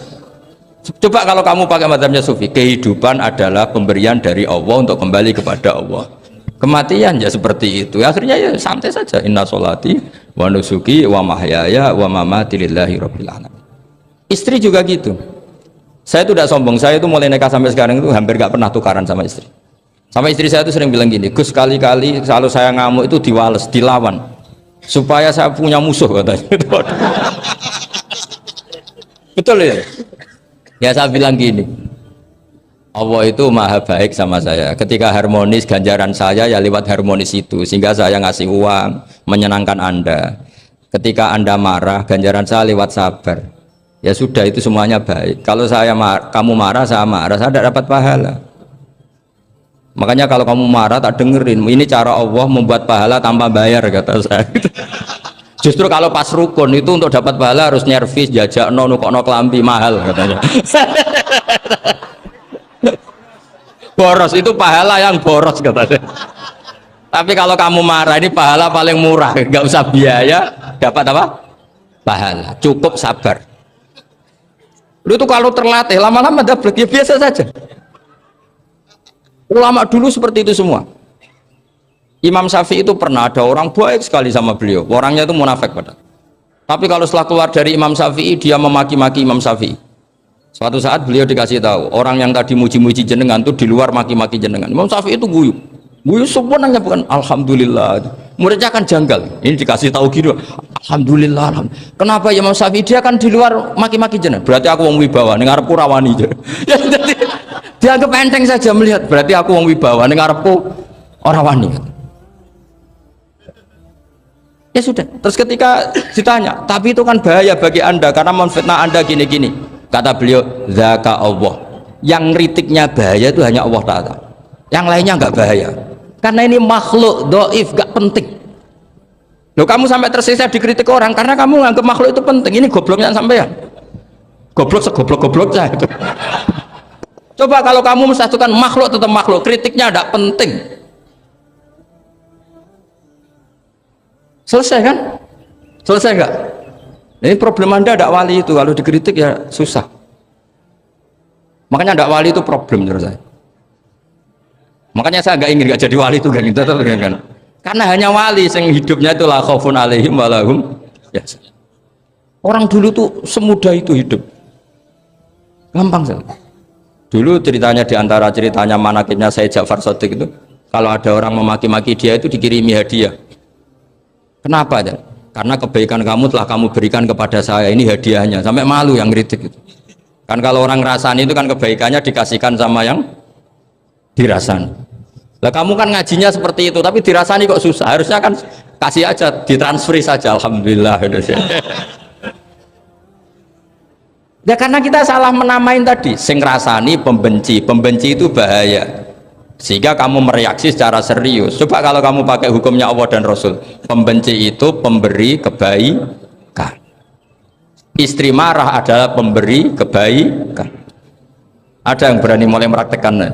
Coba kalau kamu pakai mazhabnya sufi, kehidupan adalah pemberian dari Allah untuk kembali kepada Allah. Kematian ya seperti itu, akhirnya ya santai saja. Inna sholati wa nusuki wa mahyaya wa mamati lillahi rabbil alamin. Istri juga gitu. Saya itu tidak sombong, saya itu mulai nikah sampai sekarang itu hampir gak pernah tukaran sama istri. Sama istri saya itu sering bilang gini, Gus, kali-kali kalau saya ngamuk itu diwales, dilawan supaya saya punya musuh katanya. Betul ya? Ya saya bilang gini, Allah itu maha baik sama saya. Ketika harmonis, ganjaran saya ya lewat harmonis itu, sehingga saya ngasih uang menyenangkan Anda. Ketika Anda marah, ganjaran saya lewat sabar. Ya sudah, itu semuanya baik. Kalau kamu marah, saya tidak dapat pahala. Makanya kalau kamu marah tak dengerin, ini cara Allah membuat pahala tanpa bayar, kata saya. Justru kalau pas rukun itu untuk dapat pahala harus nyervis, jajak nukokno kelambi mahal katanya. Boros itu pahala yang boros katanya. Tapi kalau kamu marah ini pahala paling murah, nggak usah biaya, dapat apa? Pahala, cukup sabar. Lu itu kalau terlatih lama-lama dapat ya biasa saja. Ulama dulu seperti itu semua. Imam Syafi'i itu pernah ada orang baik sekali sama beliau, orangnya itu munafik padahal. Tapi kalau setelah keluar dari Imam Syafi'i dia memaki-maki Imam Syafi'i. Suatu saat beliau dikasih tahu, orang yang tadi muji-muji jenengan itu di luar maki-maki jenengan. Imam Syafi'i itu guyu sebenarnya bukan alhamdulillah. Muridnya kan janggal. Ini dikasih tahu gitu, alhamdulillah. Kenapa Imam Syafi'i dia kan di luar maki-maki jenengan? Berarti aku wong wibawa, ning arepku rawani. Ya jadi dianggap enteng saja melihat, berarti aku wong wibawa, ning arepku ora wani. Ya sudah. Terus ketika ditanya, tapi itu kan bahaya bagi Anda karena memfitnah Anda gini-gini. Kata beliau, zaka Allah. Yang kritiknya bahaya itu hanya Allah Ta'ala. Yang lainnya nggak bahaya. Karena ini makhluk doif, nggak penting. Loh, kamu sampai tersisa dikritik orang karena kamu nganggap makhluk itu penting. Ini gobloknya sampean. Goblok segoblok-goblok saya itu. Coba kalau kamu mensatukan makhluk tetap makhluk, kritiknya nggak penting. Selesai kan? Selesai nggak? Ini problem Anda tidak wali itu, kalau dikritik ya susah. Makanya tidak wali itu problem menurut saya. Makanya saya nggak ingin nggak jadi wali itu kan. Karena hanya wali yang hidupnya itu la khaufun alaihim walahum ya. Orang dulu tuh semudah itu hidup. Gampang saja. Dulu ceritanya diantara ceritanya manakibnya Sayyid Ja'far Shadiq itu, kalau ada orang memaki-maki dia itu dikirimi hadiah. Kenapa ya? karena kebaikan kamu telah kamu berikan kepada saya, ini hadiahnya. Sampai malu yang ngeritik itu. Kan kalau orang rasani itu kan kebaikannya dikasihkan sama yang dirasani. Lah kamu kan ngajinya seperti itu, tapi dirasani kok susah. Harusnya kan kasih aja, ditransferi saja. Alhamdulillah. Ya karena kita salah menamain tadi. Sing rasani pembenci, pembenci itu bahaya. Sehingga kamu mereaksi secara serius. Coba kalau kamu pakai hukumnya Allah dan Rasul, pembenci itu pemberi kebaikan. Istri marah adalah pemberi kebaikan. Ada yang berani mulai meraktekannya?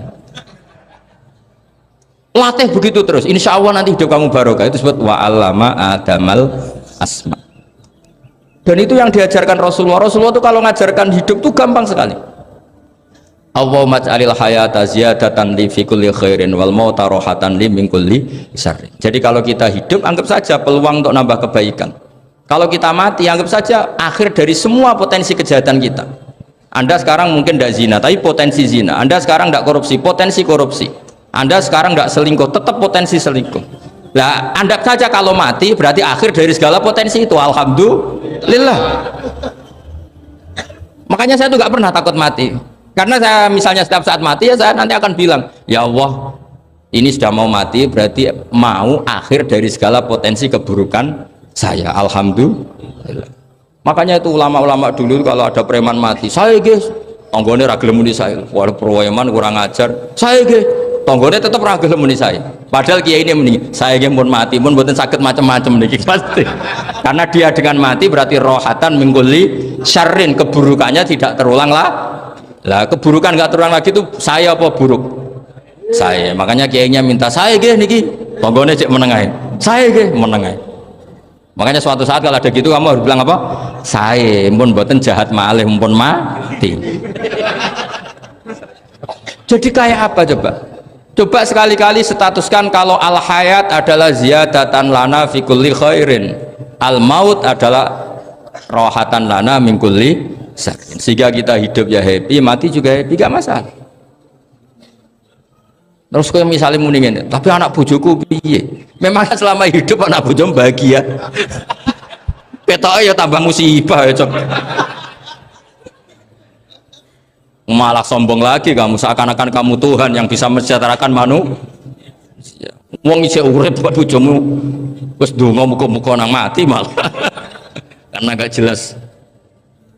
Latih begitu terus, insya Allah nanti hidup kamu barokah. Itu disebut wa'allama adamal asma. Dan itu yang diajarkan Rasulullah. Rasulullah itu kalau ngajarkan hidup itu gampang sekali. Allahumma ja'alil hayata ziyadatan li fi kulli khairin wal mauta rohatan li min kulli syarrin. Jadi kalau kita hidup, anggap saja peluang untuk nambah kebaikan. Kalau kita mati, anggap saja akhir dari semua potensi kejahatan kita. Anda sekarang mungkin tidak zina, tapi potensi zina. Anda sekarang tidak korupsi, potensi korupsi. Anda sekarang tidak selingkuh, tetap potensi selingkuh. Nah, anggap saja kalau mati, berarti akhir dari segala potensi itu. Alhamdulillah. Makanya saya tuh nggak pernah takut mati. Karena saya misalnya setiap saat mati, ya saya nanti akan bilang, ya Allah, ini sudah mau mati, berarti mau akhir dari segala potensi keburukan saya. Alhamdulillah. Makanya itu ulama-ulama dulu kalau ada preman mati, saya guys tonggone ragil muni saya, walau preman kurang ajar, saya guys tonggone tetap ragil muni saya. Padahal kiai ini muni saya guys pun mati pun buatan sakit macam-macam nih pasti. Karena dia dengan mati berarti rohatan mingguli syarrin, keburukannya tidak terulang lah keburukan nggak terulang lagi itu saya apa buruk saya. Makanya kiainya minta saya guys niki tonggone cek menengahin, saya guys menengahin. Makanya suatu saat kalau ada gitu kamu harus bilang apa? Saya pun buatan jahat malih pun mati. Jadi kayak apa coba? Coba sekali-kali statuskan kalau al hayat adalah ziyadatan lana fi kulli khairin, al maut adalah rohatan lana min kulli syarrin. Sehingga kita hidup ya happy, mati juga happy, gak masalah. Terus kayak misalnya mendingin, tapi anak bojoku piye? Memang selama hidup anak bojomu bahagia. Petoknya ya tambah musibah ya, Cok. Malah sombong lagi kamu, seakan-akan kamu Tuhan yang bisa mensejahterakan manusia. Wong isih urip buat bojomu wis ndonga muga-muga nang mati malah. Karena gak jelas.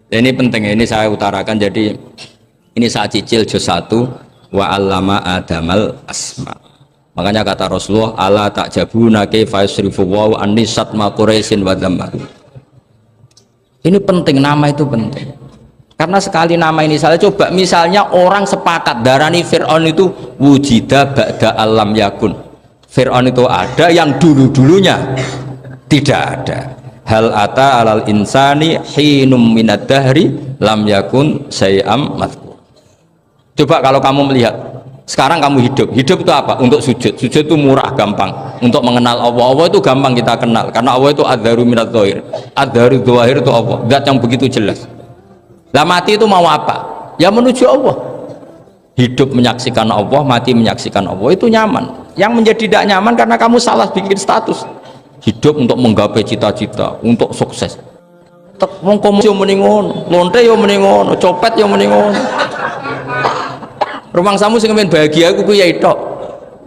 Ini penting, ini saya utarakan. Jadi ini saya cicil juz 1 wa allama adamal asma. Makanya kata Rasulullah, ala ta'jabuna kaifa yusrifu wa annisat ma quraisin wa dhamma. Ini penting, nama itu penting. Karena sekali nama ini salah, coba misalnya orang sepakat darani Fir'aun itu wujida ba'da alam yakun. Fir'aun itu ada yang dulu-dulunya tidak ada. Hal ata alal insani hinum minad dahri lam yakun sayam madhkur. Coba kalau kamu melihat sekarang kamu hidup itu apa? Untuk sujud itu murah, gampang. Untuk mengenal Allah itu gampang kita kenal, karena Allah itu adzaru minadz dzahir. Adzaru dzahir itu Allah, zat yang begitu jelas. Lah mati itu mau apa? Ya menuju Allah. Hidup menyaksikan Allah, mati menyaksikan Allah, itu nyaman. Yang menjadi tidak nyaman karena kamu salah bikin status. Hidup untuk menggapai cita-cita, untuk sukses. Wong komo yo muni ngono, lonte yo muni ngono, copet yo muni ngono. Rumah samu sing men bahagia aku kuwi ya tok.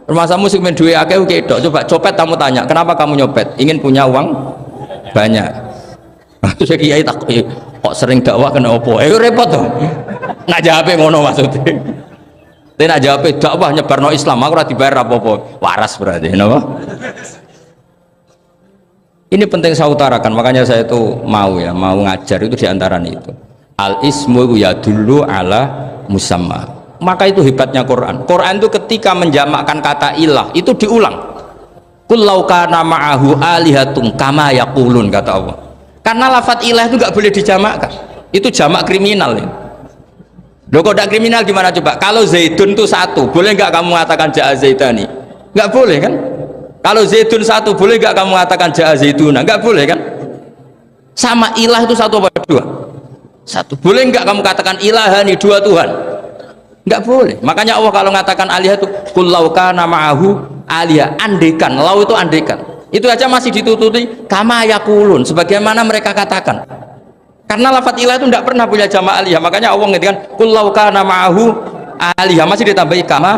Rumah samu sing men duwe akeh kuwi tok. Coba copet kamu tanya, kenapa kamu nyopet? Ingin punya uang banyak. Terus kiai tak kok sering dakwah kena opo? Repot to. Nak jawabe ngono maksudnya. Tapi nak jawabe dakwah nyebarno Islam aku ora dibayar apa-apa. Waras berarti, napa? Ini penting saya utarakan, makanya saya itu mau ngajar itu diantara itu. Al ismu ya dulu ala musamma. Maka itu hebatnya Quran. Quran itu ketika menjamakkan kata ilah itu diulang. Qul law kana ma'ahu alihatun kama yaqulun, kata Allah. Karena lafadz ilah itu nggak boleh dijamakkan. Itu jamak kriminal ya. Loh kok tidak kriminal gimana coba? Kalau Zaidun itu satu, boleh nggak kamu mengatakan ja'a Zaidani? Nggak boleh kan? Kalau Zaidun satu, boleh nggak kamu mengatakan ja'a Zaiduna? Nggak boleh kan? Sama ilah itu satu apa dua? Satu. Boleh nggak kamu katakan ilahani, dua Tuhan? Nggak boleh. Makanya Allah kalau mengatakan alihah itu qul law kana ma'ahu alihah, andekan. Lau itu andekan. Itu aja masih ditututi kama yakulun, sebagaimana mereka katakan. Karena lafadz ilah itu tidak pernah punya jama' aliyah. Makanya Allah ngertikan kullau kana ma'ahu aliyah, masih ditambahi kama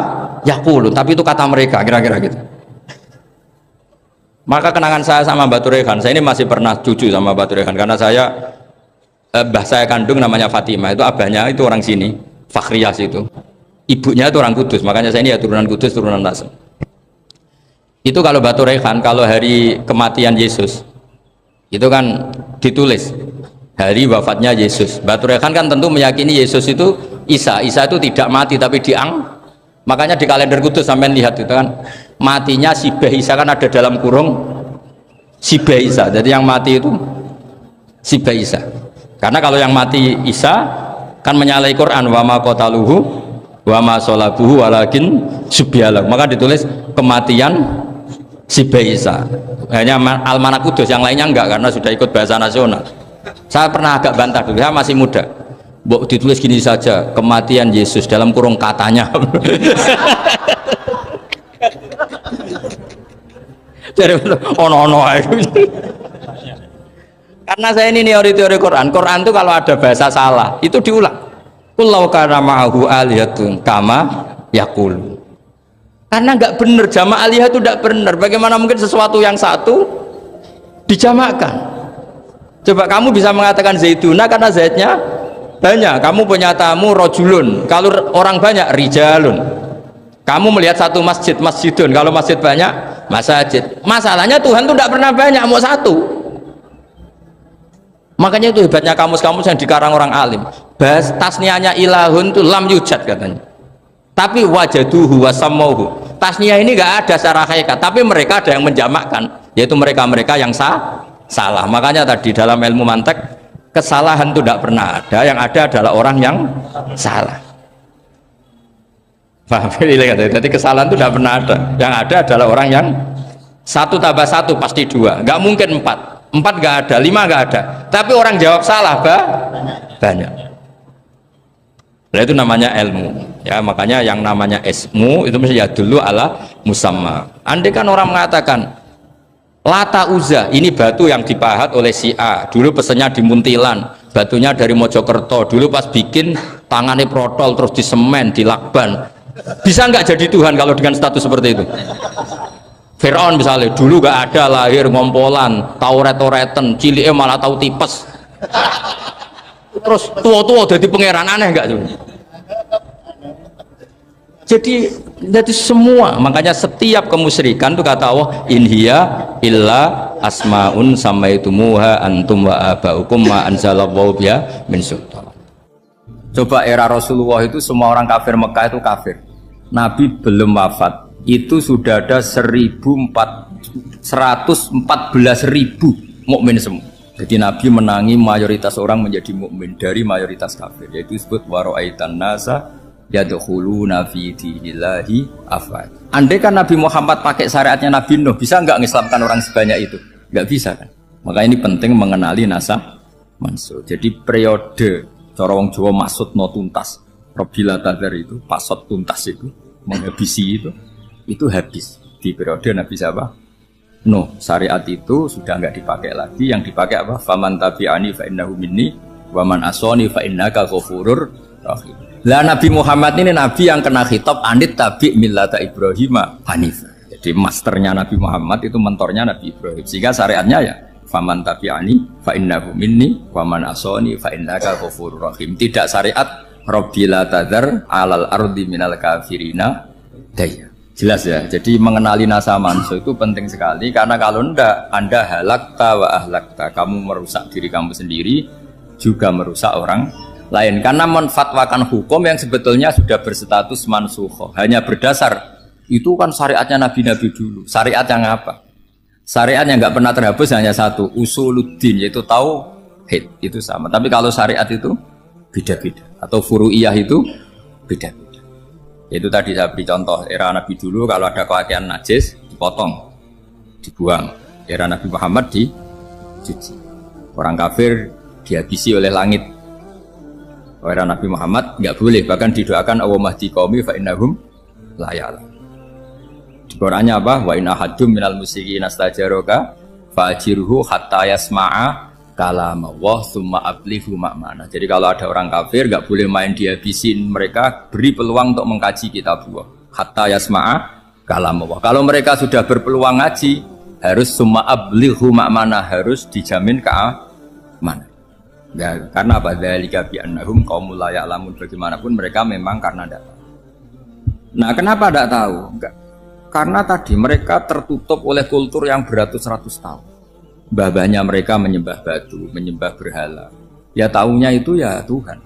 yakulun, tapi itu kata mereka kira-kira gitu. Maka kenangan saya sama Mbak Turehan, saya ini masih pernah cucu sama Mbak Turehan karena saya mbah saya kandung namanya Fatimah, itu abahnya itu orang sini, Fakhriyas itu. Ibunya itu orang Kudus, makanya saya ini ya turunan Kudus, turunan Nasr. Itu kalau Mbak Turehan, kalau hari kematian Yesus itu kan ditulis hari wafatnya Yesus. Mbak Turehan kan tentu meyakini Yesus itu Isa itu tidak mati tapi makanya di kalender Kudus sampai lihat itu kan matinya Sibah Isa kan ada dalam kurung Sibah Isa, jadi yang mati itu Sibah Isa. Karena kalau yang mati Isa kan menyalahi Quran wa ma qataluhu wa ma salabuhu walakin subyalah, maka ditulis kematian Sibah Isa. Hanya Almanak Kudus, yang lainnya enggak karena sudah ikut bahasa nasional. Saya pernah agak bantah dulu, saya masih muda. Mbok ditulis gini saja, kematian Yesus dalam kurung katanya. Jadi ono karena saya ini teori Quran itu kalau ada bahasa salah itu diulang. Kullau kana ma'ahu aliyatun kama yaqul. Karena nggak benar, jama' aliyah itu nggak benar. Bagaimana mungkin sesuatu yang satu dijamakkan? Coba kamu bisa mengatakan zaituna karena zaitnya banyak. Kamu punya tamu rojulun, kalau orang banyak rijalun. Kamu melihat satu masjid, masjidun, kalau masjid banyak masajid. Masalahnya Tuhan tuh tidak pernah banyak, mau satu. Makanya itu hebatnya kamus-kamus yang dikarang orang alim. Bahas tasniahnya ilahun itu lam yujad katanya. Tapi wajaduhu wasamauhu. Tasniah ini nggak ada secara hakikat, tapi mereka ada yang menjamakkan, yaitu mereka-mereka yang salah. Makanya tadi dalam ilmu mantek kesalahan itu tidak pernah ada, yang ada adalah orang yang salah. Jadi kesalahan itu tidak pernah ada, yang ada adalah orang yang satu tambah satu pasti dua, nggak mungkin empat nggak ada, lima nggak ada, tapi orang jawab salah banyak. Nah itu namanya ilmu ya, makanya yang namanya ismu itu mesti ya dulu ala musamma. Andai kan orang mengatakan Lata Uzza ini batu yang dipahat oleh si A, dulu pesennya di Muntilan, batunya dari Mojokerto, dulu pas bikin tangannya protol terus di semen, di lakban. Bisa nggak jadi Tuhan kalau dengan status seperti itu? Fir'aun misalnya, dulu nggak ada, lahir ngompolan, tahu retoreten, ciliknya malah tahu tipes, terus tua-tua jadi pangeran, aneh nggak tuh? Jadi semua, makanya setiap kemusyrikan itu kata Allah in hiya illa asmaun samaitumuha antum wa abaukum ma anzalallahu biha min sultan. Coba era Rasulullah itu semua orang kafir Mekah itu kafir. Nabi belum wafat itu sudah ada 114.000 mukmin semua. Jadi Nabi menangi mayoritas orang menjadi mukmin dari mayoritas kafir, yaitu disebut wara'aitan nasa yadkhuluna fi dinillahi afwaj. Andai kan Nabi Muhammad pakai syariatnya Nabi Nuh, bisa nggak mengislamkan orang sebanyak itu? Nggak bisa kan? Maka ini penting mengenali nasah mansur. Jadi periode cara wong Jawa maksud no tuntas, Robila Tadar itu pasot tuntas itu menghabisi itu habis di periode Nabi siapa? Nuh. Syariat itu sudah nggak dipakai lagi, yang dipakai apa? Faman tabi'ani fa innahu minni wa man asani fa innaka ghafurur rahim. Lah Nabi Muhammad ini Nabi yang kena khitab anit tabi' millata Ibrahim Hanif. Jadi masternya Nabi Muhammad itu mentornya Nabi Ibrahim. Sehingga syariatnya ya faman tabi'ani fa innahu minni wa man asani fa innaka ghafurur rahim. Tidak syariat Rabbila tadhar alal ardi minal kafirina daya. Jelas ya. Jadi mengenali nasa manso itu penting sekali, karena kalau enggak Anda halakta wa ahlakta, kamu merusak diri kamu sendiri juga merusak orang lain, karena menfatwakan hukum yang sebetulnya sudah berstatus mansukh, hanya berdasar itu kan syariatnya nabi-nabi dulu. Syariat yang apa? Syariat yang nggak pernah terhapus hanya satu, usuluddin, yaitu tauhid, itu sama. Tapi kalau syariat itu beda-beda, atau furu'iyah itu beda-beda. Itu tadi saya beri contoh, era nabi dulu kalau ada pakaian najis dipotong, dibuang. Era Nabi Muhammad dicuci. Orang kafir dihabisi oleh langit. Era Nabi Muhammad nggak boleh, bahkan didoakan Allahumma hdi qaumi fa innahum la ya'lamun. Di Qur'annya apa? Wa in ahadum minal musyrikin astajaraka fa'jirhu hatta yasma'a kalama wa tsumma ablighu ma'mana. Jadi kalau ada orang kafir enggak boleh main dihabisin, mereka beri peluang untuk mengkaji kitabullah. Hatta yasma'a kalama wa. Kalau mereka sudah berpeluang ngaji, harus tsumma ablighu ma'mana, harus dijamin keamanan. Ya, karena apa? Dzalika bi annahum qaumul la ya'lamun. Bagaimanapun mereka memang karena tidak tahu. Nah, kenapa tidak tahu? Enggak. Karena tadi mereka tertutup oleh kultur yang beratus-ratus tahun. Babanya mereka menyembah batu, menyembah berhala. Ya tahunya itu ya Tuhan.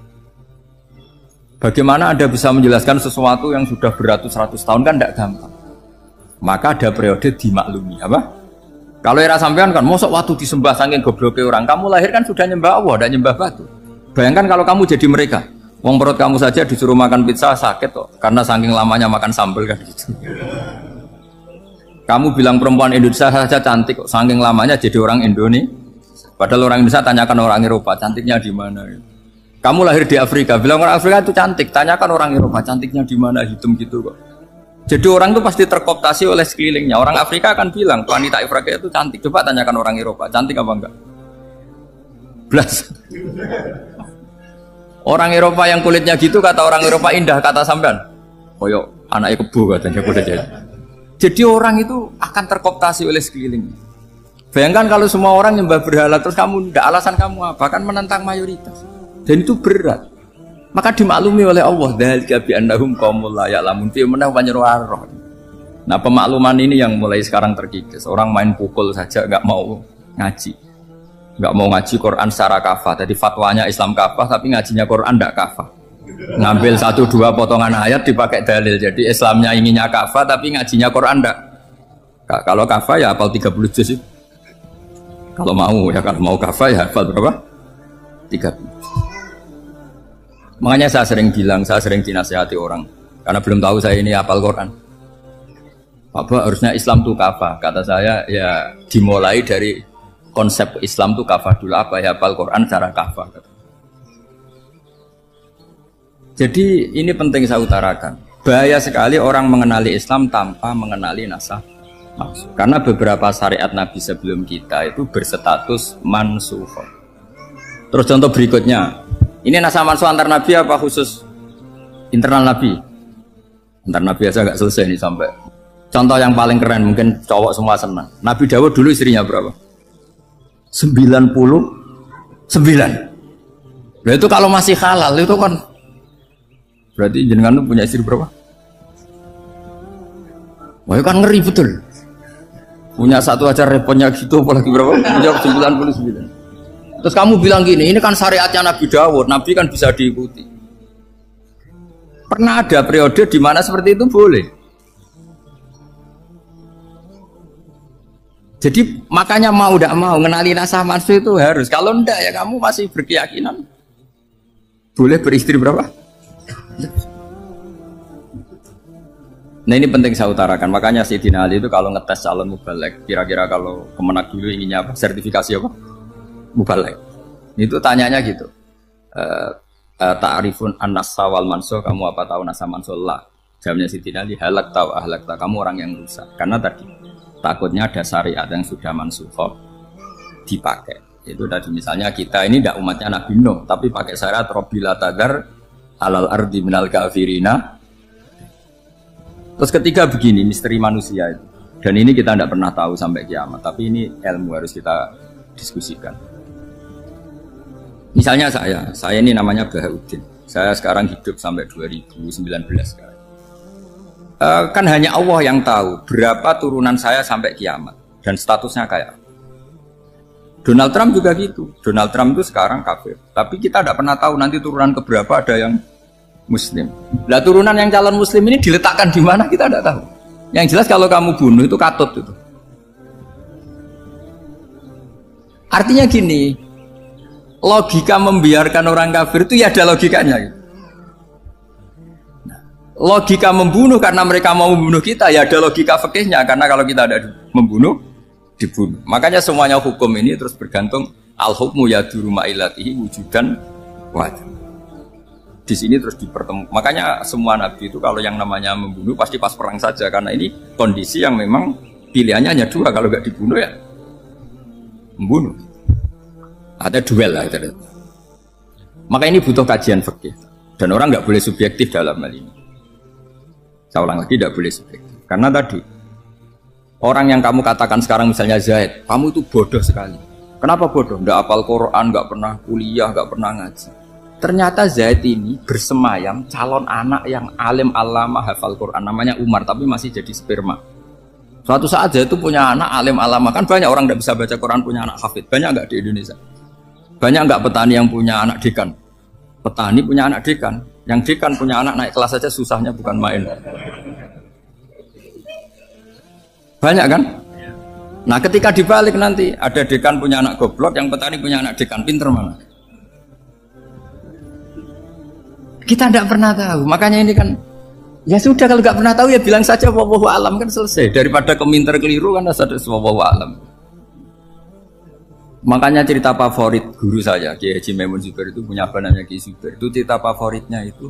Bagaimana Anda bisa menjelaskan sesuatu yang sudah beratus-ratus tahun kan tidak gampang. Maka ada periode dimaklumi. Apa? Kalau era sampean kan, mosok waktu disembah saking gobloknya orang. Kamu lahir kan sudah nyembah Allah, tidak nyembah batu. Bayangkan kalau kamu jadi mereka. Wong perut kamu saja disuruh makan pizza sakit kok. Karena saking lamanya makan sambal kan gitu. Kamu bilang perempuan Indonesia saja cantik kok, saking lamanya jadi orang Indonesia. Padahal orang Indonesia tanyakan orang Eropa, cantiknya di mana? Kamu lahir di Afrika, bilang orang Afrika itu cantik, tanyakan orang Eropa, cantiknya di mana? Hitam gitu kok. Jadi orang itu pasti terkooptasi oleh sekelilingnya. Orang Afrika akan bilang wanita Afrika itu cantik. Coba tanyakan orang Eropa, cantik apa enggak? Blas. Orang Eropa yang kulitnya gitu kata orang Eropa indah, kata sampean. Koyok anaknya kebo katanya udah jadi. Jadi orang itu akan terkooptasi oleh sekelilingnya. Bayangkan kalau semua orang nyembah berhala terus kamu tidak, alasan kamu apa? Kan menentang mayoritas. Dan itu berat. Maka dimaklumi oleh Allah. Dzalika bi annahum qaumul la ya'lamun fi manah panyeruarah. Nah, pemakluman ini yang mulai sekarang terkikis. Orang main pukul saja enggak mau ngaji. Enggak mau ngaji Quran secara kafah. Jadi fatwanya Islam kafah tapi ngajinya Quran enggak kafah. Ngambil 1-2 potongan ayat dipakai dalil. Jadi Islamnya inginnya kafah tapi ngajinya Quran enggak. Kalau kafah ya hafal 30 juz. Kalau mau ya, kalau mau kafah ya hafal berapa? 30. Makanya saya sering bilang, saya sering dinasihati orang karena belum tahu saya ini hafal Quran. Bapak harusnya Islam itu kafah. Kata saya ya dimulai dari konsep Islam itu kafah dulu. Apa ya hafal Quran secara kafah. Jadi ini penting saya utarakan. Bahaya sekali orang mengenali Islam tanpa mengenali nasah maksud. Karena beberapa syariat Nabi sebelum kita itu berstatus mansukh. Terus contoh berikutnya. Ini nasah mansukh antar Nabi apa khusus internal Nabi? Antar Nabi aja nggak selesai nih sampai. Contoh yang paling keren mungkin cowok semua senang. Nabi Dawud dulu istrinya berapa? 99. Nah itu kalau masih halal itu kan berarti jenengan tuh punya istri berapa? Wah kan ngeri betul. Punya satu aja repotnya gitu apalagi berapa? Punya 99. Terus kamu bilang gini, ini kan syariatnya Nabi Dawud, Nabi kan bisa diikuti. Pernah ada periode di mana seperti itu boleh. Jadi makanya mau tidak mau ngenali nasah mansukh itu harus. Kalau enggak ya kamu masih berkeyakinan boleh beristri berapa? Nah ini penting saya utarakan. Makanya Sayyidina Ali itu kalau ngetes calon mubalek, kira-kira kalau Kemenak dulu inginnya apa? Sertifikasi apa? Mubalek. Itu tanyanya gitu. Ta'rifun an-nassa wal mansukh, kamu apa tahu nasah mansukh? Lah. Jawabnya Sayyidina Ali, halak tahu ahlak tahu, kamu orang yang rusak. Karena tadi takutnya ada syariat yang sudah mansukh dipakai. Itu tadi misalnya kita ini tidak umatnya Nabi Nuh, tapi pakai syariat Robbila tadar alal ardi minal kafirina. Terus ketiga begini, misteri manusia itu. Dan ini kita tidak pernah tahu sampai kiamat, tapi ini ilmu harus kita diskusikan. Misalnya saya ini namanya Bahauddin. Saya sekarang hidup sampai 2019 sekarang. Kan hanya Allah yang tahu berapa turunan saya sampai kiamat dan statusnya kayak. Donald Trump juga gitu. Donald Trump itu sekarang kafir, tapi kita tidak pernah tahu nanti turunan keberapa ada yang Muslim. Lah turunan yang calon Muslim ini diletakkan di mana kita tidak tahu. Yang jelas kalau kamu bunuh itu katut itu. Artinya gini. Logika membiarkan orang kafir itu ya ada logikanya. Logika membunuh karena mereka mau membunuh kita ya ada logika fikihnya, karena kalau kita ada membunuh dibunuh. Makanya semuanya hukum ini terus bergantung al-hukmu yaduru ma'ilatihi wujudan wajib. Di sini terus dipertemukan. Makanya semua nabi itu kalau yang namanya membunuh pasti pas perang saja, karena ini kondisi yang memang pilihannya hanya dua, kalau nggak dibunuh ya membunuh. Ada duel lah itu. Maka ini butuh kajian fikih dan orang nggak boleh subjektif dalam hal ini. Saya ulang lagi, tidak boleh subjektif. Karena tadi orang yang kamu katakan sekarang misalnya Zaid, kamu itu bodoh sekali. Kenapa bodoh? Nggak hafal Quran, nggak pernah kuliah, nggak pernah ngaji. Ternyata Zaid ini bersemayam calon anak yang alim alama hafal Quran, namanya Umar, tapi masih jadi sperma. Suatu saat Zaid itu punya anak alim alama, kan banyak orang tidak bisa baca Quran punya anak hafid, banyak nggak di Indonesia? Banyak nggak petani yang punya anak dekan? Petani punya anak dekan, yang dekan punya anak naik kelas saja susahnya bukan main. Banyak kan? Nah ketika dibalik nanti ada dekan punya anak goblok, yang petani punya anak dekan, pinter mana? Kita tidak pernah tahu, makanya ini kan ya sudah, kalau nggak pernah tahu ya bilang saja wallahu alam, kan selesai, daripada keminter keliru kan ada wallahu alam. Makanya cerita favorit guru saya Kiai Haji Maimun Zubair itu punya apa namanya Kiai Zubair, itu cerita favoritnya itu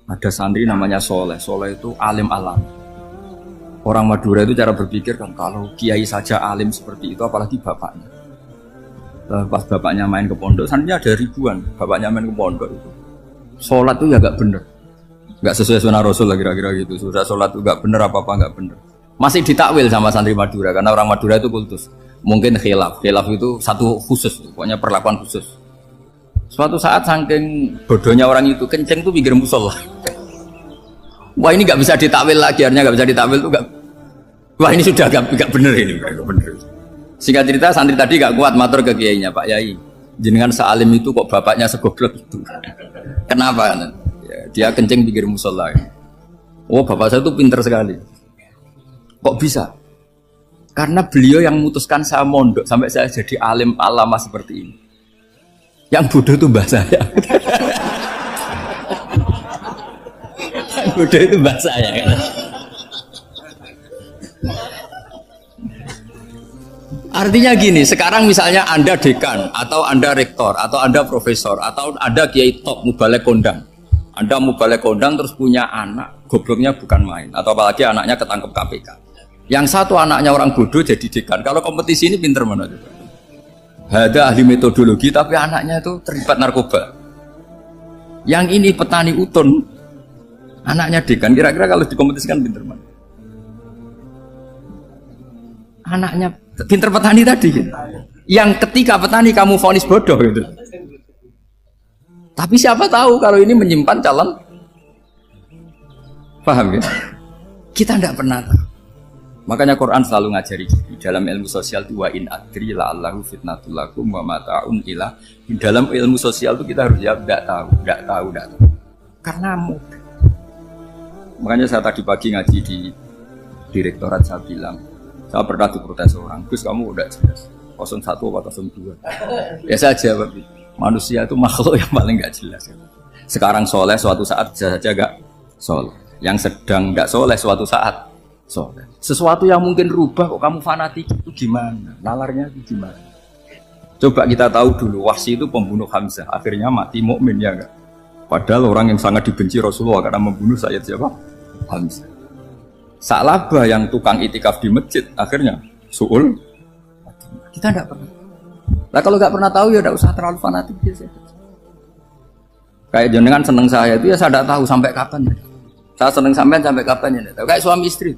ada santri namanya Soleh. Soleh itu alim alam. Orang Madura itu cara berpikir kan kalau kiai saja alim seperti itu apalagi bapaknya. Pas bapaknya main ke pondok, santrinya ada ribuan, bapaknya main ke pondok itu. Sholat tuh ya gak bener, gak sesuai sunnah Rasul lah kira-kira gitu. Sudah sholat tuh gak bener, apa-apa gak bener. Masih ditakwil sama santri Madura, karena orang Madura itu kultus. Mungkin khilaf itu satu khusus, pokoknya perlakuan khusus. Suatu saat saking bodohnya orang itu, kenceng tuh pinggir musola. Wah ini gak bisa ditakwil lagi, akhirnya gak bisa ditakwil tuh gak. Wah ini sudah gak bener ini, gak bener. Singkat cerita santri tadi gak kuat matur ke kiainya, Pak Yai, jenengan sealim itu kok bapaknya segoblok itu. Kenapa? Ya, dia kencing pinggir musola. Oh bapak saya itu pinter sekali. Kok bisa? Karena beliau yang memutuskan saya mondok sampai saya jadi alim alama seperti ini. Yang bodoh itu mbah saya. Yang bodoh itu mbah saya. Artinya gini, sekarang misalnya Anda dekan, atau Anda rektor, atau Anda profesor, atau Anda kiai top, mubalek kondang. Anda mubalek kondang terus punya anak, gobloknya bukan main. Atau apalagi anaknya ketangkep KPK. Yang satu anaknya orang bodoh jadi dekan. Kalau kompetisi ini pinter mana juga? Ada ahli metodologi, tapi anaknya itu terlibat narkoba. Yang ini petani utun, anaknya dekan. Kira-kira kalau dikompetisikan pinter mana? Anaknya pinter petani tadi gitu. Yang ketika petani kamu vonis bodoh gitu. Tapi siapa tahu kalau ini menyimpan calon, paham ya? Kita tidak pernah tahu. Makanya Quran selalu ngajari di dalam ilmu sosial itu wa in adri la'allahu fitnatul lakum wa mata'un ilah. Di dalam ilmu sosial itu kita harus jawab tidak tahu. Karena mudah. Makanya saya tadi pagi ngaji di direktorat, saya bilang, saya pernah diprotes orang, Gus kamu udah jelas 01 atau 02. Ya saya jawab, manusia itu makhluk yang paling gak jelas. Sekarang soleh, suatu saat bisa saja gak soleh. Yang sedang gak soleh, suatu saat soleh. Sesuatu yang mungkin rubah kok kamu fanatik itu gimana? Nalarnya itu gimana? Coba kita tahu dulu, Wahsy itu pembunuh Hamzah, akhirnya mati mukmin ya enggak? Padahal orang yang sangat dibenci Rasulullah karena membunuh Sayyid siapa? Hamzah. Sa'labah yang tukang itikaf di masjid, akhirnya su'ul. Kita tidak pernah. Nah kalau nggak pernah tahu ya tidak usah terlalu fanatik biasa. Kayak jenengan seneng saya itu ya saya tidak tahu sampai kapan ya. Saya seneng sampai kapan ya. Kayak suami istri.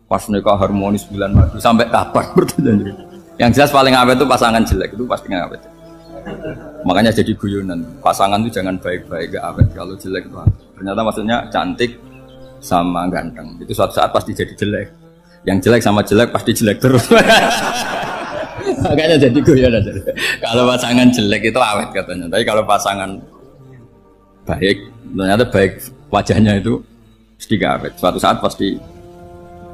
Pas nikah harmonis bulan madu sampai kapan bertanya. Yang jelas paling awet itu pasangan jelek itu pasti awet. Makanya jadi guyonan. Pasangan itu jangan baik-baik gak awet, kalau jelek itu. Ternyata maksudnya cantik sama ganteng. Itu suatu saat pasti jadi jelek. Yang jelek sama jelek pasti jelek terus. Makanya jadi guyonan. Kalau pasangan jelek itu awet katanya. Tapi kalau pasangan baik, ternyata baik wajahnya itu pasti gak awet. Suatu saat pasti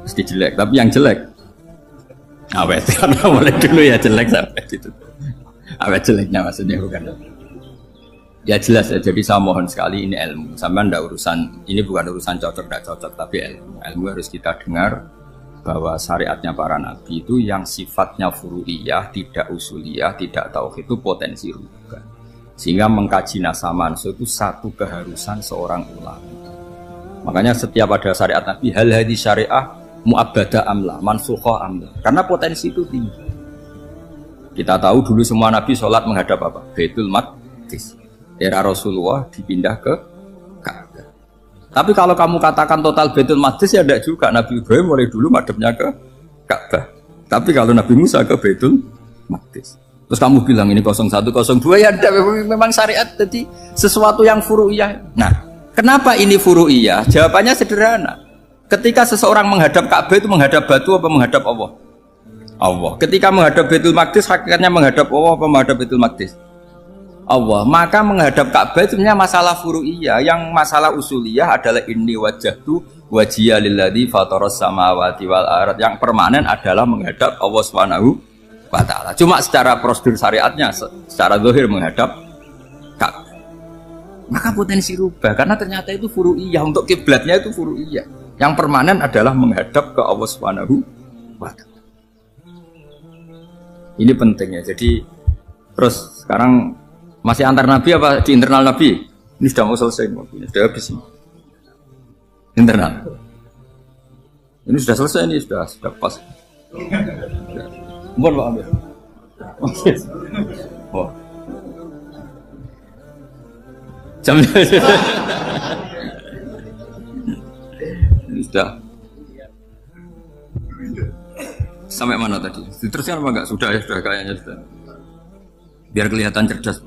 jelek. Tapi yang jelek awet. Karena mulai dulu ya jelek sampai gitu. Awet jeleknya maksudnya bukan. Ya jelas ya. Jadi saya mohon sekali ini ilmu. Sampai ndak urusan, ini bukan urusan cocok tidak cocok, tapi ilmu. Ilmu harus kita dengar bahwa syariatnya para nabi itu yang sifatnya furu'iyah, tidak usuliyah, tidak tauhid itu potensi rubah. Sehingga mengkaji nasab manusia itu satu keharusan seorang ulama. Makanya setiap ada syariat Nabi, hal hadis syariah mu'abbadah amla, mansukha amla. Karena potensi itu tinggi. Kita tahu dulu semua Nabi sholat menghadap apa? Baitul Maqdis. Era Rasulullah dipindah ke Ka'bah. Tapi kalau kamu katakan total Baitul Maqdis ya tidak juga. Nabi Ibrahim mulai dulu madhabnya ke Ka'bah. Tapi kalau Nabi Musa ke Baitul Maqdis. Terus kamu bilang ini 0102 ya ada, memang syariat jadi sesuatu yang furu'iyah. Nah, kenapa ini furu'iyah? Jawabannya sederhana. Ketika seseorang menghadap Ka'bah itu menghadap batu apa menghadap Allah? Allah. Ketika menghadap Baitul Maqdis hakikatnya menghadap Allah apa menghadap Baitul Maqdis? Allah. Maka menghadap Ka'bah itu sebenarnya masalah furu'iyah. Yang masalah usuliyah adalah inni wajjahtu wajhiya lilladzi fataras samawati wal ardh. Yang permanen adalah menghadap Allah Subhanahu wa ta'ala. Cuma secara prosedur syariatnya secara zahir menghadap Ka'bah. Maka potensi rubah karena ternyata itu furu'iyah, untuk kiblatnya itu furu'iyah. Yang permanen adalah menghadap ke Allah Subhanahu wa ta'ala. Ini pentingnya. Jadi terus sekarang masih antar nabi apa di internal nabi? Ini sudah mau selesai, ini sudah habis ini. Internal. Ini sudah selesai, ini sudah pas. Mohon Pak ambil. Oh. Jam ini sudah. Sampai mana tadi? Diteruskan apa enggak? Sudah ya, sudah kayaknya sudah. Biar kelihatan cerdas.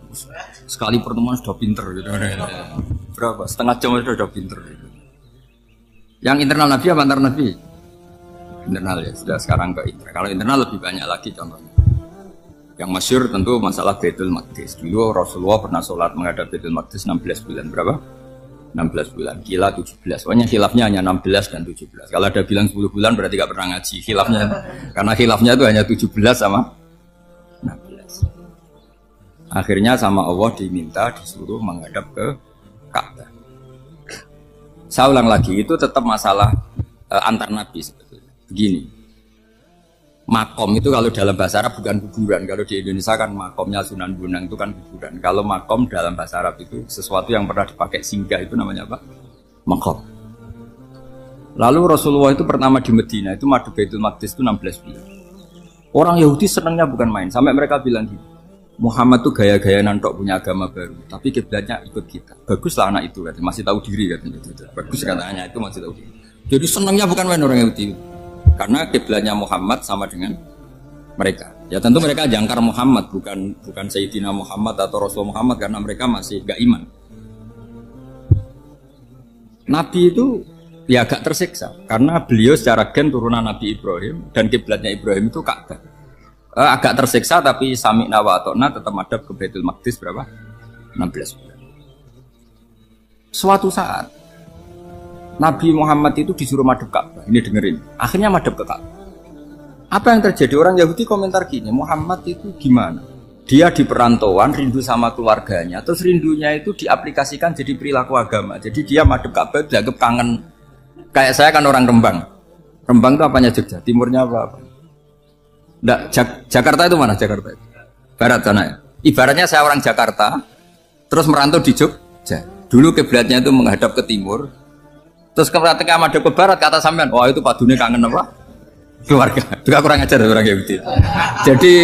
Sekali pertemuan sudah pinter gitu. Berapa? Setengah jam sudah pinter gitu. Yang internal nabi apa antar nabi? Internal ya, sudah sekarang ke internal. Kalau internal lebih banyak lagi contohnya. Yang masyhur tentu masalah Baitul Maqdis. Dulu Rasulullah pernah sholat menghadap Baitul Maqdis 16 bulan. Berapa? 16 bulan. Kila 17. Pokoknya khilafnya hanya 16 dan 17. Kalau ada bilang 10 bulan berarti gak pernah ngaji. Khilafnya, karena khilafnya itu hanya 17 sama 16. Akhirnya sama Allah diminta disuruh menghadap ke Ka'bah. Saya ulang lagi, itu tetap masalah antar nabi sebetulnya. Begini, makom itu kalau dalam bahasa Arab bukan kuburan. Kalau di Indonesia kan makomnya Sunan Bonang itu kan kuburan. Kalau makom dalam bahasa Arab itu sesuatu yang pernah dipakai singgah, itu namanya apa? Makom. Lalu Rasulullah itu pertama di Medina itu madhab Baitul Maqdis itu 16 bulan. Orang Yahudi senangnya bukan main. Sampai mereka bilang gini, Muhammad tuh gaya-gaya nantok punya agama baru, tapi kiblatnya ikut kita. Baguslah anak itu, katanya. Masih tahu diri katanya. Bagus katanya itu masih tahu diri. Jadi senangnya bukan main orang Yahudi. Karena kiblatnya Muhammad sama dengan mereka. Ya tentu mereka jangkar Muhammad, bukan Sayyidina Muhammad atau Rasul Muhammad, karena mereka masih gak iman. Nabi itu ya agak tersiksa karena beliau secara gen turunan Nabi Ibrahim dan kiblatnya Ibrahim itu Ka'bah. Agak tersiksa tapi sami'na wa ata'na tetap madhab ke Baitul Maqdis berapa? 16 bulan. Suatu saat Nabi Muhammad itu disuruh madhab Ka'bah. Ini dengerin. Akhirnya madhab ke Ka'bah. Apa yang terjadi? Orang Yahudi komentar gini, Muhammad itu gimana? Dia di perantauan, rindu sama keluarganya. Terus rindunya itu diaplikasikan jadi perilaku agama. Jadi dia madhab Ka'bah dianggap kangen. Kayak saya kan orang Rembang. Rembang itu apanya Jogja? Timurnya apa? Nggak, Jakarta itu mana Jakarta itu? Barat sana ya? Ibaratnya saya orang Jakarta, terus merantau di Jogja. Dulu kiblatnya itu menghadap ke timur. Terus ketika madhab ke barat kata sampean, wah itu padune kangen apa? Keluarga. Juga kurang ajar orang Yahudi. Jadi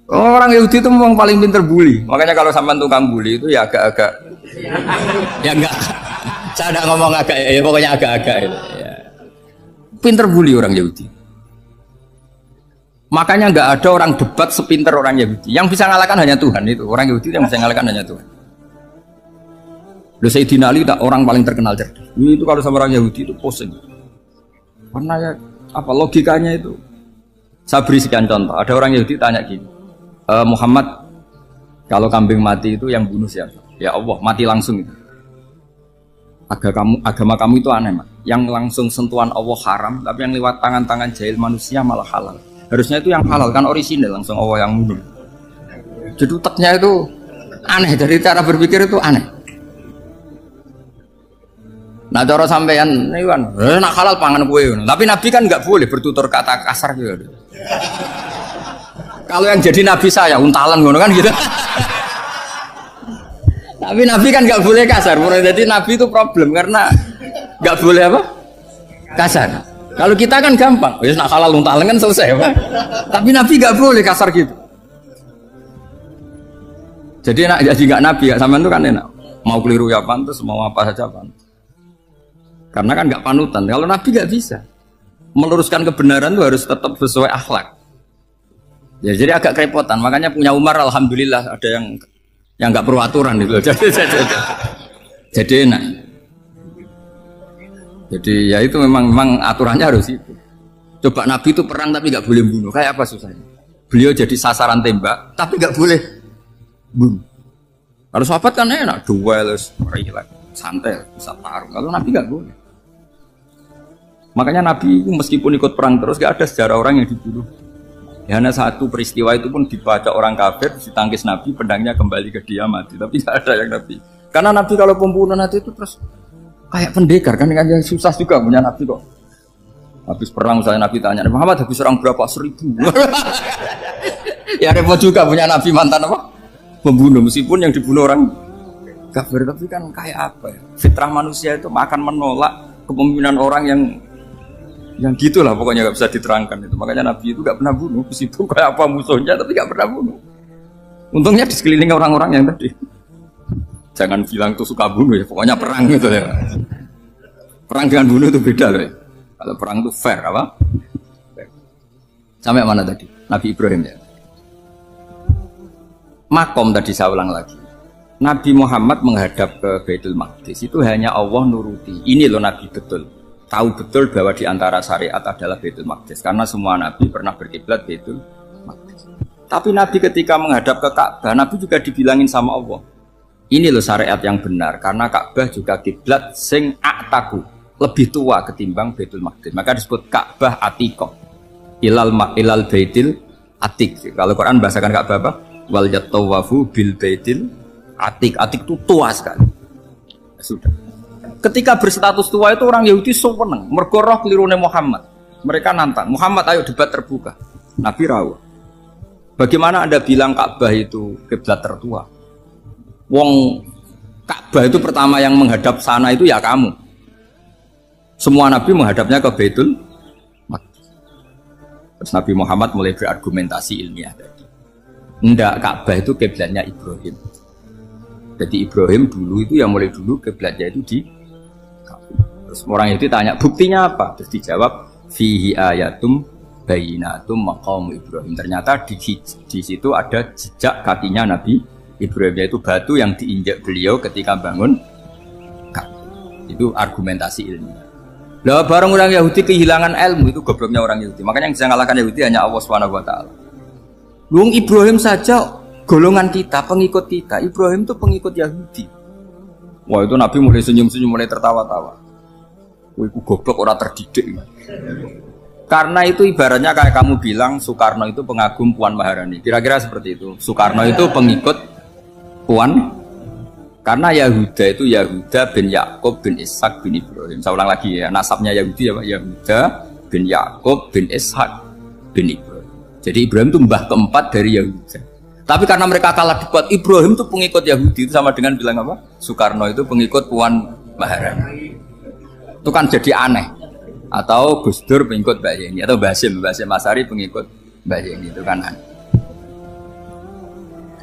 orang Yahudi itu memang paling pinter bully. Makanya kalau sampean tukang bully itu ya agak-agak ya enggak. Saya enggak ngomong agak ya, pokoknya agak-agak ya. Pinter bully orang Yahudi. Makanya enggak ada orang debat sepinter orang Yahudi. Yang bisa ngalahkan hanya Tuhan itu. Orang Yahudi yang bisa ngalahkan hanya Tuhan. Sayyidina Ali tak orang paling terkenal cerdas. Itu kalau sama orang Yahudi itu pusing. Karena ya apa logikanya itu? Saya beri sekian contoh. Ada orang Yahudi tanya gini, Muhammad, kalau kambing mati itu yang bunuh siapa? Ya Allah, mati langsung itu. Agama kamu itu aneh, Mak. Yang langsung sentuhan Allah haram, tapi yang lewat tangan-tangan jahil manusia malah halal. Harusnya itu yang halal kan orisinal, langsung Allah yang bunuh. Jadi utaknya itu aneh, dari cara berpikir itu aneh. Nah cara sampean ini kan, nak halal pangan kue. Tapi Nabi kan nggak boleh bertutur kata kasar gitu. Kalau yang jadi Nabi saya untalan gitu kan gitu. Tapi Nabi kan nggak boleh kasar. Jadi Nabi itu problem karena nggak boleh apa? Kasar. Kalau kita kan gampang, wis nak halal untal kan selesai, Pak. Tapi Nabi nggak boleh kasar gitu. Jadi enak jadi nggak Nabi ya sama itu kan enak. Mau keliru ya pantas, mau apa saja pantas. Karena kan nggak panutan. Kalau Nabi nggak bisa meluruskan kebenaran itu harus tetap sesuai akhlak. Ya jadi agak kerepotan. Makanya punya Umar alhamdulillah ada yang nggak perlu aturan itu. Jadi enak. Jadi ya itu memang aturannya harus itu. Coba Nabi itu perang tapi nggak boleh bunuh. Kayak apa susahnya? Beliau jadi sasaran tembak tapi nggak boleh bunuh. Kalau sahabat kan enak, duel, relax, santai, bisa tarung. Kalau Nabi nggak boleh. Makanya Nabi meskipun ikut perang terus nggak ada sejarah orang yang dibunuh. Ya, hanya satu peristiwa itu pun dibaca orang kafir, ditangkis Nabi, pedangnya kembali ke dia mati. Tapi nggak ada yang Nabi. Karena Nabi kalau pembunuh nanti itu terus kayak pendekar kan susah juga punya Nabi kok. Habis perang misalnya Nabi tanya, Muhammad habis serang berapa? 1000. Ya repot juga punya Nabi mantan apa? Membunuh meskipun yang dibunuh orang kafir, tapi kan kayak apa ya? Fitrah manusia itu akan menolak kepemimpinan orang yang gitulah pokoknya nggak bisa diterangkan itu. Makanya Nabi itu nggak pernah bunuh meskipun kayak apa musuhnya tapi nggak pernah bunuh. Untungnya di sekeliling orang-orang yang tadi. Jangan bilang tuh suka bunuh ya, pokoknya perang gitu ya. Perang dengan bunuh itu beda loh ya. Kalau perang itu fair apa? Sampai mana tadi? Nabi Ibrahim ya. Makom tadi saya ulang lagi. Nabi Muhammad menghadap ke Baitul Maqdis itu hanya Allah nuruti. Ini loh Nabi betul. Tahu betul bahwa di antara syariat adalah Baitul Maqdis karena semua Nabi pernah berkiblat Baitul Maqdis. Tapi Nabi ketika menghadap ke Ka'bah, Nabi juga dibilangin sama Allah. Ini loh syariat yang benar karena Ka'bah juga kiblat sing aktaku, lebih tua ketimbang Baitul Maqdis. Maka disebut Ka'bah Atiqah. Ilal Baitil Atiq. Kalau Quran bahasakan Ka'bah apa? Wal yatawafu bil Baitil Atiq. Atiq itu tua sekali. Ya, sudah. Ketika berstatus tua itu orang Yahudi seneng, mergo roh kelirune Muhammad. Mereka nantang, Muhammad ayo debat terbuka. Nabi rawuh. Bagaimana Anda bilang Ka'bah itu kiblat tertua? Wong Ka'bah itu pertama yang menghadap sana itu ya kamu. Semua Nabi menghadapnya ke Baitul Maqdis. Terus Nabi Muhammad mulai berargumentasi ilmiah tadi. Enggak, Ka'bah itu kiblatnya Ibrahim. Jadi Ibrahim dulu itu yang mulai dulu kiblatnya itu di Ka'bah. Terus orang itu tanya buktinya apa? Terus dijawab fihi ayatum bayinatum maqam Ibrahim. Ternyata di situ ada jejak kakinya Nabi Ibrahim, yaitu batu yang diinjak beliau ketika bangun Ka'bah. Itu argumentasi ilmiah. Lah barang orang Yahudi kehilangan ilmu itu gobloknya orang Yahudi. Makanya yang bisa mengalahkan Yahudi hanya Allah Subhanahu wa taala. Luang Ibrahim saja golongan kita, pengikut kita. Ibrahim itu pengikut Yahudi. Wah itu Nabi mulai senyum-senyum, mulai tertawa-tawa. Wah itu goblok orang terdidik. Karena itu ibaratnya kayak kamu bilang Soekarno itu pengagum Puan Maharani. Kira-kira seperti itu. Soekarno itu pengikut Puan. Karena Yahuda itu Yahuda bin Yakub bin Ishak bin Ibrahim. Saya ulang lagi ya, nasabnya Yahudi ya Pak. Yahuda bin Yakub bin Ishak bin Ibrahim. Jadi Ibrahim itu mbah keempat dari Yahuda. Tapi karena mereka kalah debat, Ibrahim itu pengikut Yahudi, itu sama dengan bilang apa? Soekarno itu pengikut Puan Maharani. Itu kan jadi aneh. Atau Gus Dur pengikut Mbak Yeni, atau Basim Masari pengikut Mbak Yeni, itu kan aneh.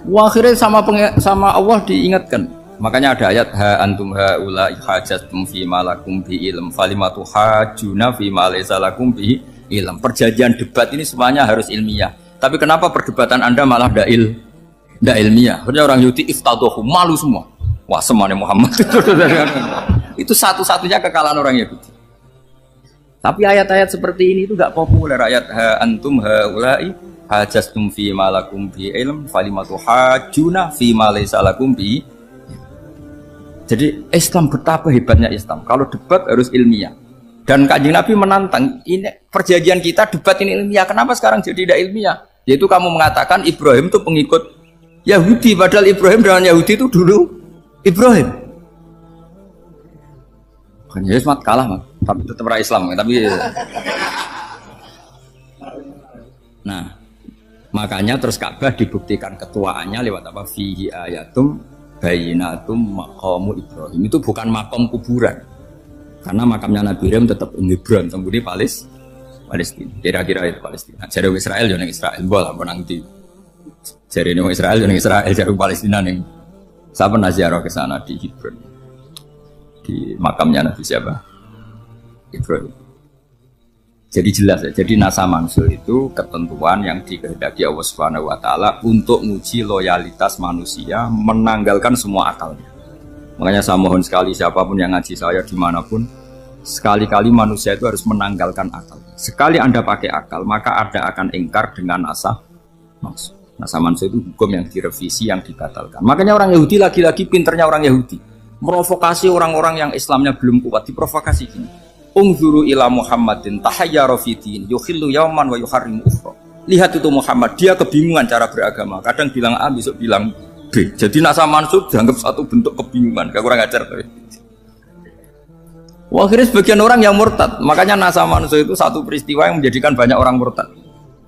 Wah, akhirnya sama Allah diingatkan. Makanya ada ayat ha antum haula hajatum fi malakum bi ilm falimatu hajuna fi ma laysa lakum bi ilm. Perjanjian debat ini semuanya harus ilmiah. Tapi kenapa perdebatan Anda malah ndak ilmiah? Harusnya orang Yahudi iftadohu, malu semua. Wah, semuanya Muhammad. Itu satu-satunya kekalahan orang Yahudi. Tapi ayat-ayat seperti ini itu enggak populer. Ayat ha antum haula'i hajastum fi malakum bi ilm falimatu hajuna fi ma laysa lakum bi. Jadi Islam betapa hebatnya Islam. Kalau debat harus ilmiah. Dan Kanjeng Nabi menantang, ini perjanjian kita debat ini ilmiah. Kenapa sekarang jadi tidak ilmiah? Yaitu kamu mengatakan Ibrahim itu pengikut Yahudi, padahal Ibrahim dengan Yahudi itu dulu Ibrahim. Kan Yesus kalah, mas. Tapi tetap orang Islam. Tapi nah, makanya terus Ka'bah dibuktikan ketuaannya lewat apa? Fihi ayatum Bayyinatum maqamu Ibrahim. Itu bukan makam kuburan. Karena makamnya Nabi Ibrahim tetap di Hebron, temudi Palestina. Kira-kira itu Palestina. Jare Israel yo ning Israel, bola nang ndi. Jare ning Israel yo ning Israel, jare Palestina ning. Saya pernah ziarah ke sana di Hebron. Di makamnya Nabi siapa? Ibrahim. Jadi jelas ya, jadi nasa mansul itu ketentuan yang dikehendaki Allah Subhanahu wa taala untuk menguji loyalitas manusia, menanggalkan semua akalnya. Makanya saya mohon sekali siapapun yang ngaji saya dimanapun, sekali-kali manusia itu harus menanggalkan akal. Sekali Anda pakai akal, maka Anda akan ingkar dengan nasa mansul. Nasa mansul itu hukum yang direvisi, yang dibatalkan. Makanya orang Yahudi lagi-lagi pinternya orang Yahudi, merovokasi orang-orang yang Islamnya belum kuat, diprovokasi gini. Ungzuru ila Muhammadin tahayyara fi din yukhillu yawman wa yuharrimu ukhra. Lihat itu Muhammad, dia kebingungan cara beragama. Kadang bilang A, besok bilang B. Jadi nasa mansub dianggap satu bentuk kebingungan. Gak kurang ajar tuh. Wah, akhirnya sebagian orang yang murtad. Makanya nasa mansub itu satu peristiwa yang menjadikan banyak orang murtad.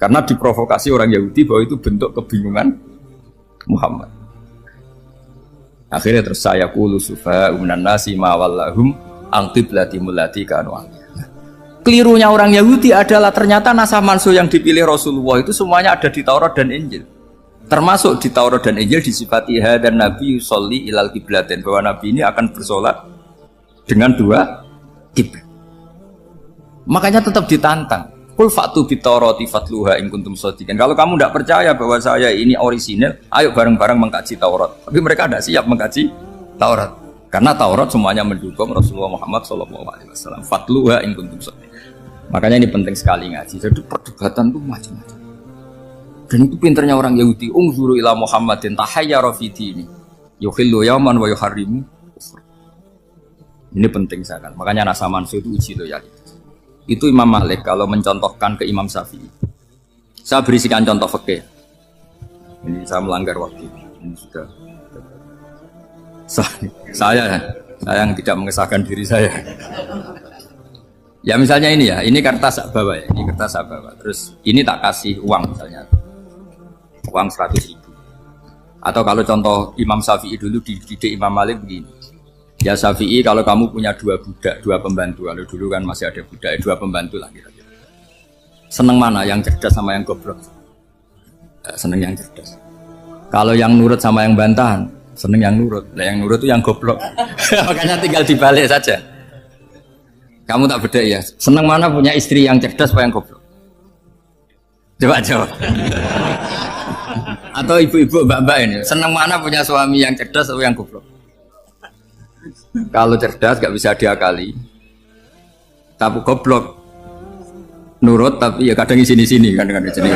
Karena diprovokasi orang Yahudi bahwa itu bentuk kebingungan Muhammad. Akhirnya terus saya qulu sufa minan nasi ma wallahum al-qiblati mulati kanu. Kelirunya orang Yahudi adalah ternyata nasa mansuh yang dipilih Rasulullah itu semuanya ada di Taurat dan Injil. Termasuk di Taurat dan Injil disifati dan Nabi yusolli ilal qiblatin, bahwa Nabi ini akan bersolat dengan dua kiblat. Makanya tetap ditantang. Qul fa'tu bit-taurati fatluha in kuntum shadiqin. Kalau kamu tidak percaya bahwa saya ini orisinil, ayo bareng-bareng mengkaji Taurat. Tapi mereka tidak siap mengkaji Taurat. Karena Taurat semuanya mendukung Rasulullah Muhammad SAW. Fatluha in kuntum shadiqin. Makanya ini penting sekali ngaji. Jadi perdebatan itu macam-macam. Dan itu pinternya orang Yahudi. Ungzuru ila Muhammadin tahayyara fi dini yukhillu yawman wa yuharrimu. Ini penting sekali. Makanya nasa mansuh itu uji loyalitas. Itu Imam Malik kalau mencontohkan ke Imam Syafi'i. Saya berisikan contoh fikih. Ini saya melanggar waktu. Ini sudah saya yang tidak mengesahkan diri saya. Ya misalnya ini ya, ini kertas saya bawa ya, ini kertas saya bawa. Terus ini tak kasih uang misalnya, uang 100.000. Atau kalau contoh Imam Syafi'i dulu dididik Imam Malik begini. Ya Syafi'i, kalau kamu punya 2 budak, 2 pembantu, kalau dulu kan masih ada budak, 2 pembantu lah kira-kira. Seneng mana, yang cerdas sama yang goblok? Seneng yang cerdas. Kalau yang nurut sama yang bantahan, seneng yang nurut. Nah, yang nurut itu yang goblok. Makanya tinggal dibalik saja. Kamu tak beda ya. Seneng mana punya istri yang cerdas apa yang goblok? Coba jawab. Atau ibu-ibu mbak-mbak ini, seneng mana punya suami yang cerdas atau yang goblok? Kalau cerdas gak bisa diakali. Tapi goblok nurut tapi ya kadang di sini-sini kan dengan sini.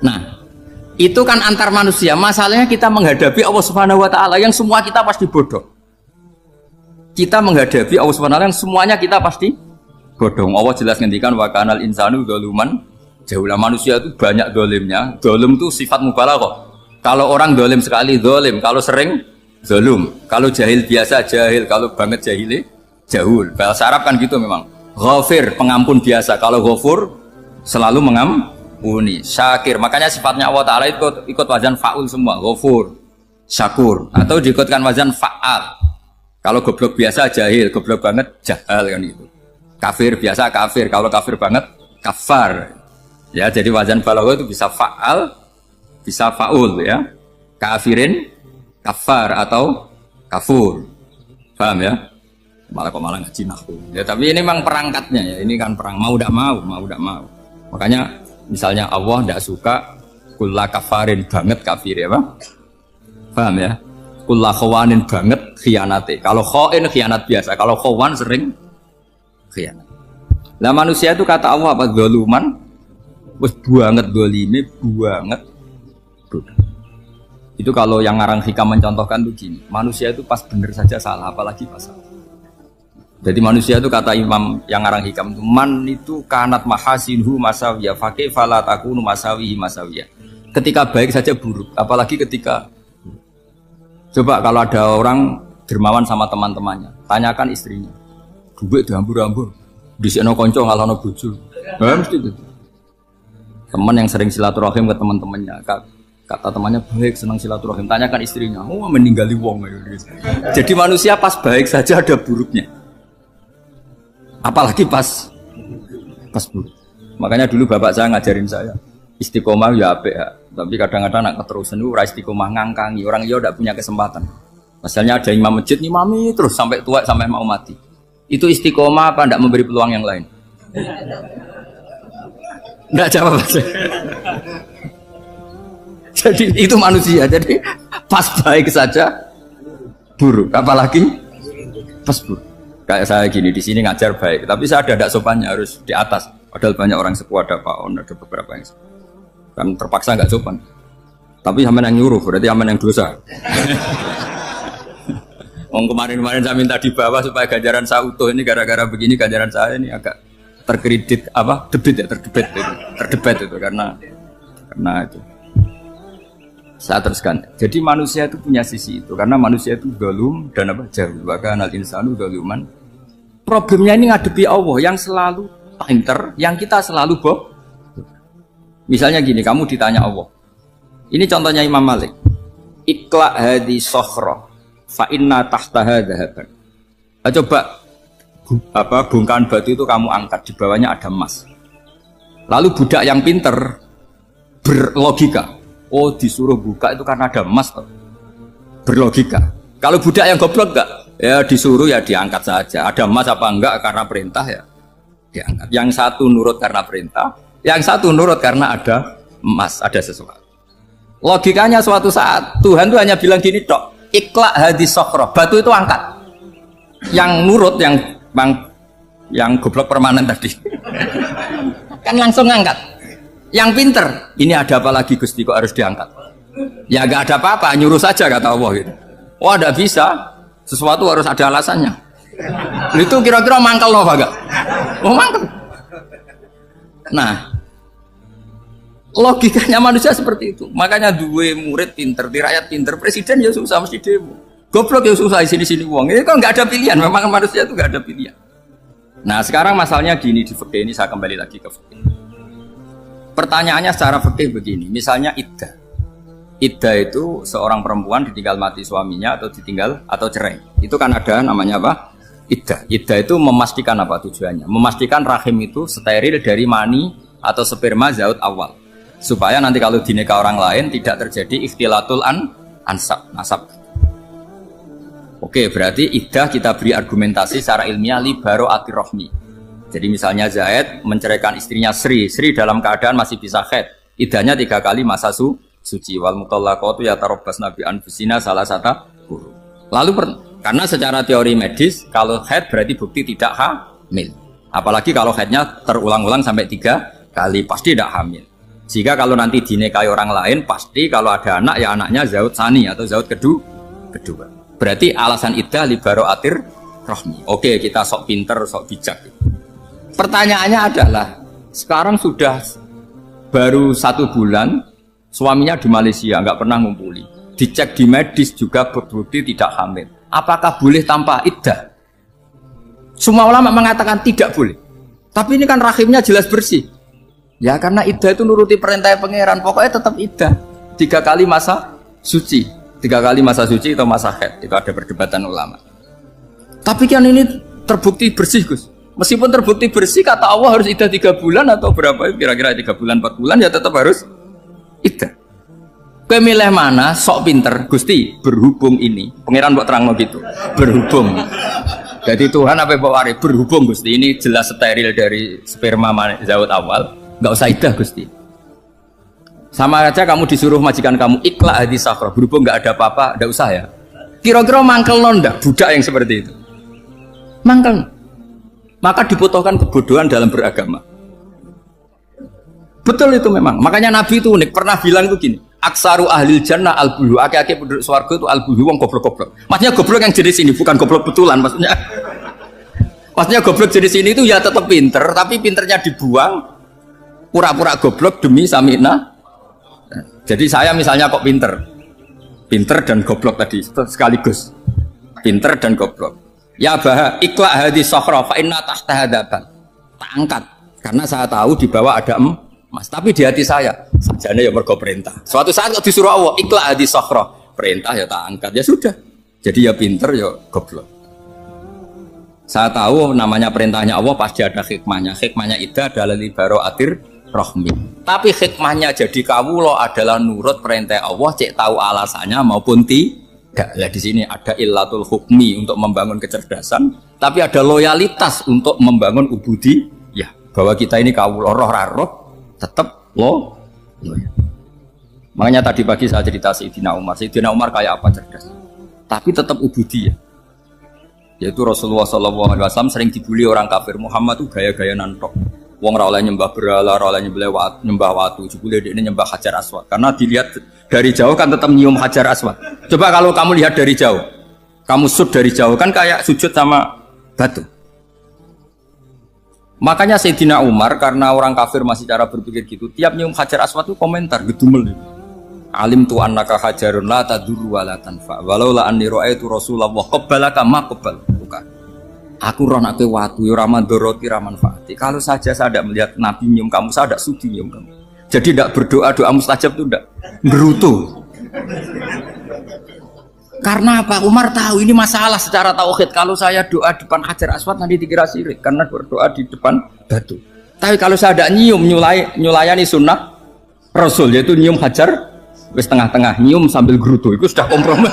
Nah, itu kan antar manusia. Masalahnya kita menghadapi Allah Subhanahu wa taala yang semua kita pasti bodoh. Kita menghadapi Allah Subhanahu wa taala yang semuanya kita pasti bodoh. Allah jelas ngendikan wa kanal insanu dzaluman jauhlah. Manusia itu banyak dolimnya. Dolim itu sifat mubalaghah. Kalau orang dolim sekali dolim, kalau sering zalum, kalau jahil biasa jahil, kalau banget jahili jahul. Bahasa Arab kan gitu memang. Ghafir, pengampun biasa. Kalau ghafur selalu mengampuni. Syakir, makanya sifatnya Allah Ta'ala ikut wazan fa'ul semua. Ghafur, syakur. Atau diikutkan wazan fa'al. Kalau goblok biasa jahil, goblok banget jahal kan gitu. Kafir biasa kafir, kalau kafir banget kafar. Ya, jadi wazan balagha itu bisa fa'al, bisa fa'ul ya. Kafirin, kafar atau kafur. Paham ya? Malah ngaji nahwu. Ya, tapi ini memang perangkatnya ya. Ini kan perang mau tidak mau. Makanya misalnya Allah tidak suka kulla kafarin banget kafir ya, Pak. Paham ya? Kulla khawanin banget khianate. Kalau khain khianat biasa, kalau khawan sering khianat. Lah manusia itu kata Allah apa? Zaluman. Wis banget dolime, banget. Itu kalau yang ngarang hikam mencontohkan tuh gini. Manusia itu pas bener saja salah, apalagi pas salah. Jadi manusia itu kata Imam yang ngarang hikam itu man itu kanat mahasinhu masawiyah fakih fala takunu masawihi masawiyah. Ketika baik saja buruk, apalagi ketika coba kalau ada orang dermawan sama teman-temannya, tanyakan istrinya. Duit dihambur-hambur, disekno konco ngalono bojo. Mesti itu. Teman yang sering silaturahim ke teman-temannya, Kata temannya baik, senang silaturahim. Tanyakan istrinya, oh meninggali wong. Jadi manusia pas baik saja ada buruknya. Apalagi pas buruk. Makanya dulu bapak saya ngajarin saya istiqomah ya apik ya. Tapi kadang-kadang nak keterusan itu istiqomah ngangkangi. Orang dia tidak punya kesempatan. Misalnya ada imam masjid, imami terus sampai tua sampai mau mati. Itu istiqomah apa tidak memberi peluang yang lain? Tidak jawab. Jadi itu manusia. Jadi pas baik saja buruk. Apalagi pas buruk. Kayak saya gini di sini ngajar baik, tapi saya ada sopannya harus di atas. Padahal banyak orang sepuh, ada Pak On, ada beberapa yang kan terpaksa nggak sopan. Tapi sama yang nyuruh, berarti sama yang dosa. Kemarin-kemarin saya minta di bawah supaya ganjaran saya utuh, ini gara-gara begini ganjaran saya ini agak terkredit terdebat itu karena itu. Saya teruskan. Jadi manusia itu punya sisi itu karena manusia itu galum dan jahul. Bahkan al insanu galuman. Problemnya ini ngadepi Allah yang selalu pinter, yang kita selalu bohong. Misalnya gini, kamu ditanya Allah. Ini contohnya Imam Malik. Ikla hadi sokhroh fa inna tahtaha dhahaban. Coba bongkahan batu itu kamu angkat, di bawahnya ada emas. Lalu budak yang pinter berlogika. Oh disuruh buka itu karena ada emas toh. Berlogika. Kalau budak yang goblok enggak? Ya disuruh ya diangkat saja. Ada emas apa enggak karena perintah ya diangkat. Yang satu nurut karena perintah, yang satu nurut karena ada emas, ada sesuatu. Logikanya suatu saat Tuhan tuh hanya bilang gini tok, ikla hadis sokhroh, batu itu angkat. Yang nurut yang goblok permanen tadi kan langsung angkat. Yang pinter, ini ada apa lagi Gusti kok harus diangkat? Ya gak ada apa-apa, nyuruh saja kata Allah gitu. Wah tidak bisa, sesuatu harus ada alasannya. Itu kira-kira mangkel loh gak? Oh mangkel. Nah, logikanya manusia seperti itu. Makanya dua murid pinter, di rakyat pinter, presiden ya susah mesti demo. Goblok ya susah di sini-sini uang. Ini kok nggak ada pilihan. Memang manusia itu nggak ada pilihan. Nah sekarang masalahnya gini di fikih ini saya kembali lagi ke fikih. Pertanyaannya secara fikih begini, misalnya iddah. Iddah itu seorang perempuan ditinggal mati suaminya atau ditinggal atau cerai. Itu kan ada namanya apa? Iddah. Iddah itu memastikan apa tujuannya? Memastikan rahim itu steril dari mani atau sperma zaut awal. Supaya nanti kalau dinikah orang lain tidak terjadi ikhtilatul nasab. Oke, berarti iddah kita beri argumentasi secara ilmiah li baro'atir rohmi. Jadi misalnya Zaid menceraikan istrinya Sri dalam keadaan masih bisa haid. Iddahnya 3 kali masa suci. Wal mutallaqatu yatarabbasna bi anfusina salah satu guru. Lalu karena secara teori medis kalau haid berarti bukti tidak hamil. Apalagi kalau haidnya terulang-ulang sampai 3 kali pasti tidak hamil. Jika kalau nanti dinikahi orang lain pasti kalau ada anak ya anaknya zaud sani atau zaud kedua. Berarti alasan iddah li baro'atir rohmi. Oke, kita sok pinter, sok bijak. Pertanyaannya adalah sekarang sudah baru 1 bulan suaminya di Malaysia nggak pernah ngumpuli, dicek di medis juga berbukti tidak hamil. Apakah boleh tanpa iddah? Semua ulama mengatakan tidak boleh. Tapi ini kan rahimnya jelas bersih. Ya karena iddah itu nuruti perintah pangeran, pokoknya tetap iddah. 3 kali masa suci, 3 kali masa suci atau masa haid, itu ada perdebatan ulama. Tapi kan ini terbukti bersih Gus. Meskipun terbukti bersih, kata Allah harus iddah 3 bulan atau berapa? Kira-kira 3 bulan, 4 bulan ya tetap harus iddah. Kowe milih mana? Sok pinter, Gusti. Berhubung ini, pangeran buat terang gitu. Berhubung. Jadi Tuhan apa bawa wari? Berhubung Gusti. Ini jelas steril dari sperma zaut awal. Nggak usah iddah Gusti. Sama aja kamu disuruh majikan kamu ikla hadis sakhra. Berhubung nggak ada apa-apa, nggak usah ya. Kira-kira mangkel nonda budak yang seperti itu. Mangkel. Maka dibutuhkan kebodohan dalam beragama. Betul itu memang. Makanya Nabi itu unik. Pernah bilang itu gini. Aksaru ahlil jannah al-buhu. Aki-aki penduduk swarga itu al-buhu. Wong goblok-goblok. Maksudnya goblok yang jenis ini. Bukan goblok betulan maksudnya. Maksudnya goblok jenis ini itu ya tetap pinter. Tapi pinternya dibuang. Pura-pura goblok demi samina. Jadi saya misalnya kok pinter. Pinter dan goblok tadi. Sekaligus. Pinter dan goblok. Ya bah, ikla hadis sokhra fa inna tahta hadaban. Tak angkat karena saya tahu di bawah ada Mas, tapi di hati saya sajane ya mergo perintah. Suatu saat kok disuruh Allah ikla hadi sakhra, perintah ya tak angkat ya sudah. Jadi ya pinter ya goblok. Saya tahu namanya perintahnya Allah pasti ada hikmahnya. Hikmahnya itu adalah libaraatir rahmi. Tapi hikmahnya jadi kawula adalah nurut perintah Allah, cek tahu alasannya maupun tidak. Ya di sini ada illatul hukmi untuk membangun kecerdasan, tapi ada loyalitas untuk membangun ubudi. Ya, bahwa kita ini kawula roh tetap loyal. Makanya tadi pagi saya cerita Sayyidina Umar. Sayyidina Umar kayak apa cerdas? Tapi tetap ubudi ya. Yaitu Rasulullah SAW sering dibully orang kafir. Muhammad tuh gaya-gaya nantok. Wong ra oleh nyembah berhala, ra oleh nyembah watu. Jebule ini nyembah Hajar Aswad. Karena dilihat dari jauh kan tetap nyium Hajar Aswad. Coba kalau kamu lihat dari jauh, kamu sujud dari jauh kan kayak sujud sama batu. Makanya Sayyidina Umar karena orang kafir masih cara berpikir gitu, tiap nyium Hajar Aswad itu komentar gedumel. Alim tu annaka hajarun la tadurru wa la tanfa. Walaula anni ra'aitu Rasulullah qabbalaka ma qabbal. Bukan. Aku roh nak kowe watu ya ora mandoroti ra manfaati. Kalau saja saya tidak melihat Nabi nyium kamu, saya tidak sudi nyium kamu. Jadi tidak berdoa doa mustajab itu tidak gerutu. Karena apa? Umar tahu ini masalah secara tauhid. Kalau saya doa depan Hajar Aswad nanti dikira syirik karena berdoa di depan batu. Tapi kalau saya tidak nyium nyulayani sunnah Rasul yaitu nyium Hajar wis tengah-tengah nyium sambil gerutu itu sudah kompromi.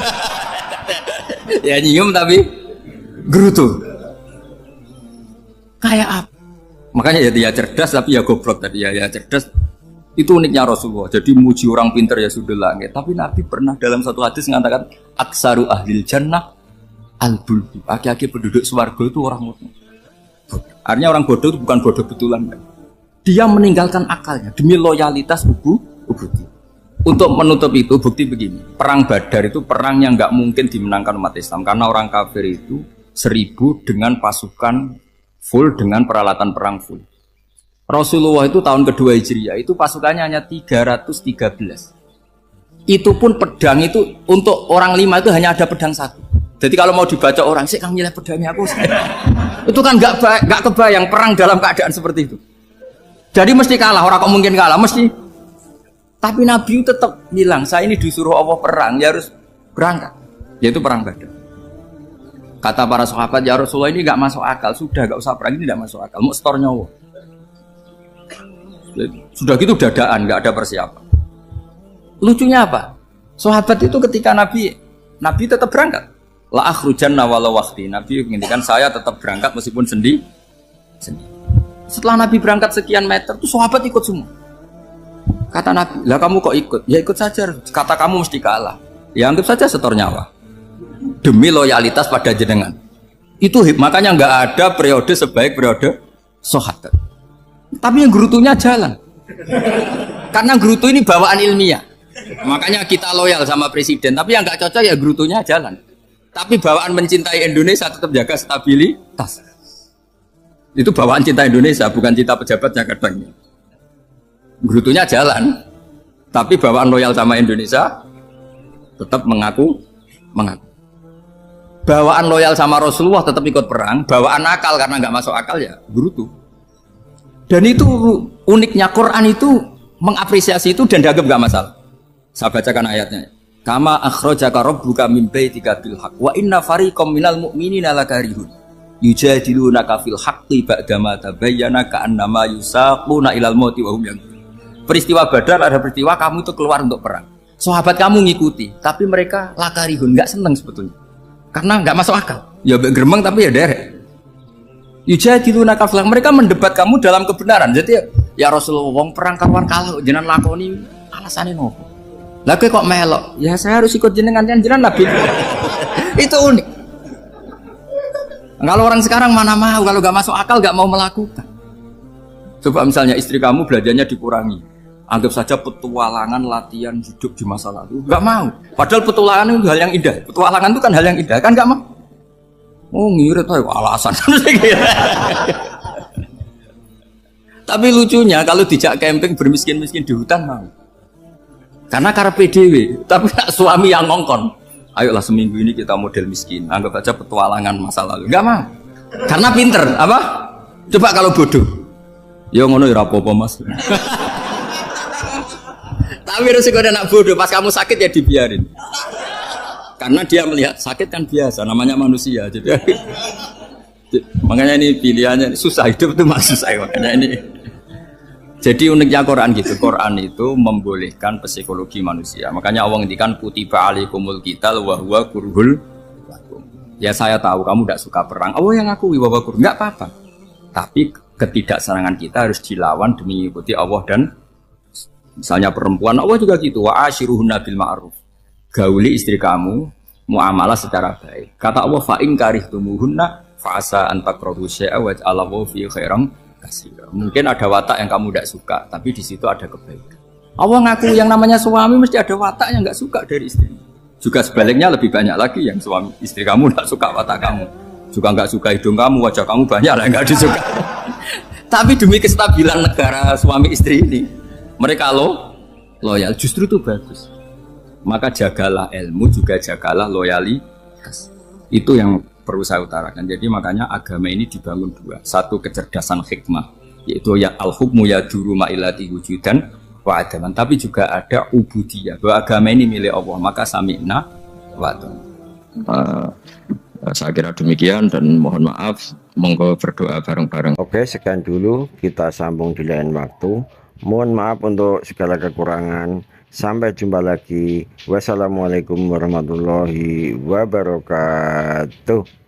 Ya nyium tapi gerutu. Kayak apa? Makanya ya cerdas tapi ya goblok tadi ya cerdas. Itu uniknya Rasulullah. Jadi muji orang pintar ya sudah langit. Tapi Nabi pernah dalam satu hadis mengatakan aksaru ahlil jannah al-bulbu. Aki-aki penduduk swarga itu orang bodoh. Artinya orang bodoh itu bukan bodoh betulan. Dia meninggalkan akalnya demi loyalitas ubudi. Untuk menutup itu bukti begini. Perang Badar itu perang yang nggak mungkin dimenangkan umat Islam karena orang kafir itu 1000 dengan pasukan full dengan peralatan perang full. Rasulullah itu tahun kedua Hijriah itu pasukannya hanya 313. Itu pun pedang itu untuk orang 5 itu hanya ada pedang 1. Jadi kalau mau dibaca orang sih kamu nilai pedangnya aku. Itu kan nggak kebayang perang dalam keadaan seperti itu. Jadi mesti kalah, orang kok mungkin kalah mesti. Tapi Nabi tetap bilang saya ini disuruh Allah perang ya harus berangkat. Yaitu perang Badar. Kata para sahabat ya Rasulullah ini nggak masuk akal, sudah nggak usah perang ini nggak masuk akal, mau setor nyawa. Sudah gitu dadaan, nggak ada persiapan. Lucunya apa? Sahabat itu ketika Nabi tetap berangkat. La akhrujanna walau waqti. Nabi menginginkan saya tetap berangkat meskipun sendi. Setelah Nabi berangkat sekian meter, tuh sahabat ikut semua. Kata Nabi, lah kamu kok ikut? Ya ikut saja. Kata kamu mesti kalah. Ya anggap saja setor nyawa. Demi loyalitas pada jenengan. Itu makanya nggak ada periode sebaik periode sahabat. Tapi yang gerutunya jalan. Karena gerutu ini bawaan ilmiah. Makanya kita loyal sama presiden. Tapi yang nggak cocok ya gerutunya jalan. Tapi bawaan mencintai Indonesia tetap jaga stabilitas. Itu bawaan cinta Indonesia, bukan cinta pejabatnya kadang. Gerutunya jalan, tapi bawaan loyal sama Indonesia tetap mengaku. Bawaan loyal sama Rasulullah tetap ikut perang, bawaan akal karena nggak masuk akal ya gerutu. Dan itu uniknya Quran itu mengapresiasi itu dan dianggap nggak masalah. Saya bacakan ayatnya. Kama akhrajaka rabbuka min baitika bil haqq wa inna fariqam minal mu'minina lakarihun yujadilunaka fil haqqi ba'dama tabayyana ka'annama yusaquna ilal mauti wa hum yanzurun. Peristiwa Badar ada peristiwa kamu itu keluar untuk perang. Sahabat kamu ngikuti, tapi mereka lakarihun, nggak seneng sebetulnya. Karena nggak masuk akal. Ya geremeng tapi ya derek. Yujadilunaka fil haqq, mereka mendebat kamu dalam kebenaran. Jadi ya Rasulullah wong perang kawan kalah jenengan lakoni alasane nopo? Lah kok melok? Ya saya harus ikut jenengan Nabi. Itu unik. Kalau orang sekarang mana mau, kalau nggak masuk akal nggak mau melakukan. Coba misalnya istri kamu belajarnya dikurangi. Anggap saja petualangan latihan hidup di masa lalu. Nggak mau. Padahal petualangan itu hal yang indah. Petualangan itu kan hal yang indah, kan nggak mau. Oh ngirit aja alasan. Tapi lucunya kalau dijak camping bermiskin-miskin di hutan mau. Karena karpe dewe, tapi suami yang ngongkon. Ayolah seminggu ini kita model miskin. Anggap aja petualangan masa lalu. Enggak mau. Karena pinter, apa? Coba kalau bodoh. Ya ngono ya apa-apa Mas. Amir sekolah anak bodoh, pas kamu sakit ya dibiarin. Karena dia melihat sakit kan biasa, namanya manusia. Jadi makanya ini pilihannya susah, hidup itu masih susah makanya ini. Jadi uniknya Quran gitu, Quran itu membolehkan psikologi manusia. Makanya Allah ngendikan kutiba alaikumul qital wa huwa kurhul lakum. Ya saya tahu kamu tidak suka perang. Allah yang ngakui bahwa kurhul enggak apa-apa. Tapi ketidaksenangan kita harus dilawan demi mengikuti Allah dan misalnya perempuan Allah juga gitu. Wa ashiruhunna bil ma'ruf. Gauli istri kamu muamalah secara baik. Kata Allah fa in karihtumuhunna fa asa an takrahu syai'a wa ja'alallahu fi khairan. Mungkin ada watak yang kamu tidak suka, tapi di situ ada kebaikan. Allah ngaku yang namanya suami mesti ada watak yang nggak suka dari istri. Juga sebaliknya lebih banyak lagi yang suami istri kamu nggak suka watak kamu, juga nggak suka hidung kamu, wajah kamu banyak lah nggak disuka. Tapi demi kestabilan negara suami istri ini, mereka loyal, justru itu bagus. Maka jagalah ilmu, juga jagalah loyalitas. Itu yang perlu saya utarakan. Jadi makanya agama ini dibangun dua. Satu kecerdasan hikmah, yaitu ya al-hukmu yaduru ma'ilati wujudan wa adaman. Tapi juga ada ubudiyah, bahwa agama ini milik Allah. Maka sami'na wa ata'na. Saya kira demikian dan mohon maaf. Monggo berdoa bareng-bareng. Oke, sekian dulu. Kita sambung di lain waktu. Mohon maaf untuk segala kekurangan. Sampai jumpa lagi. Wassalamualaikum warahmatullahi wabarakatuh.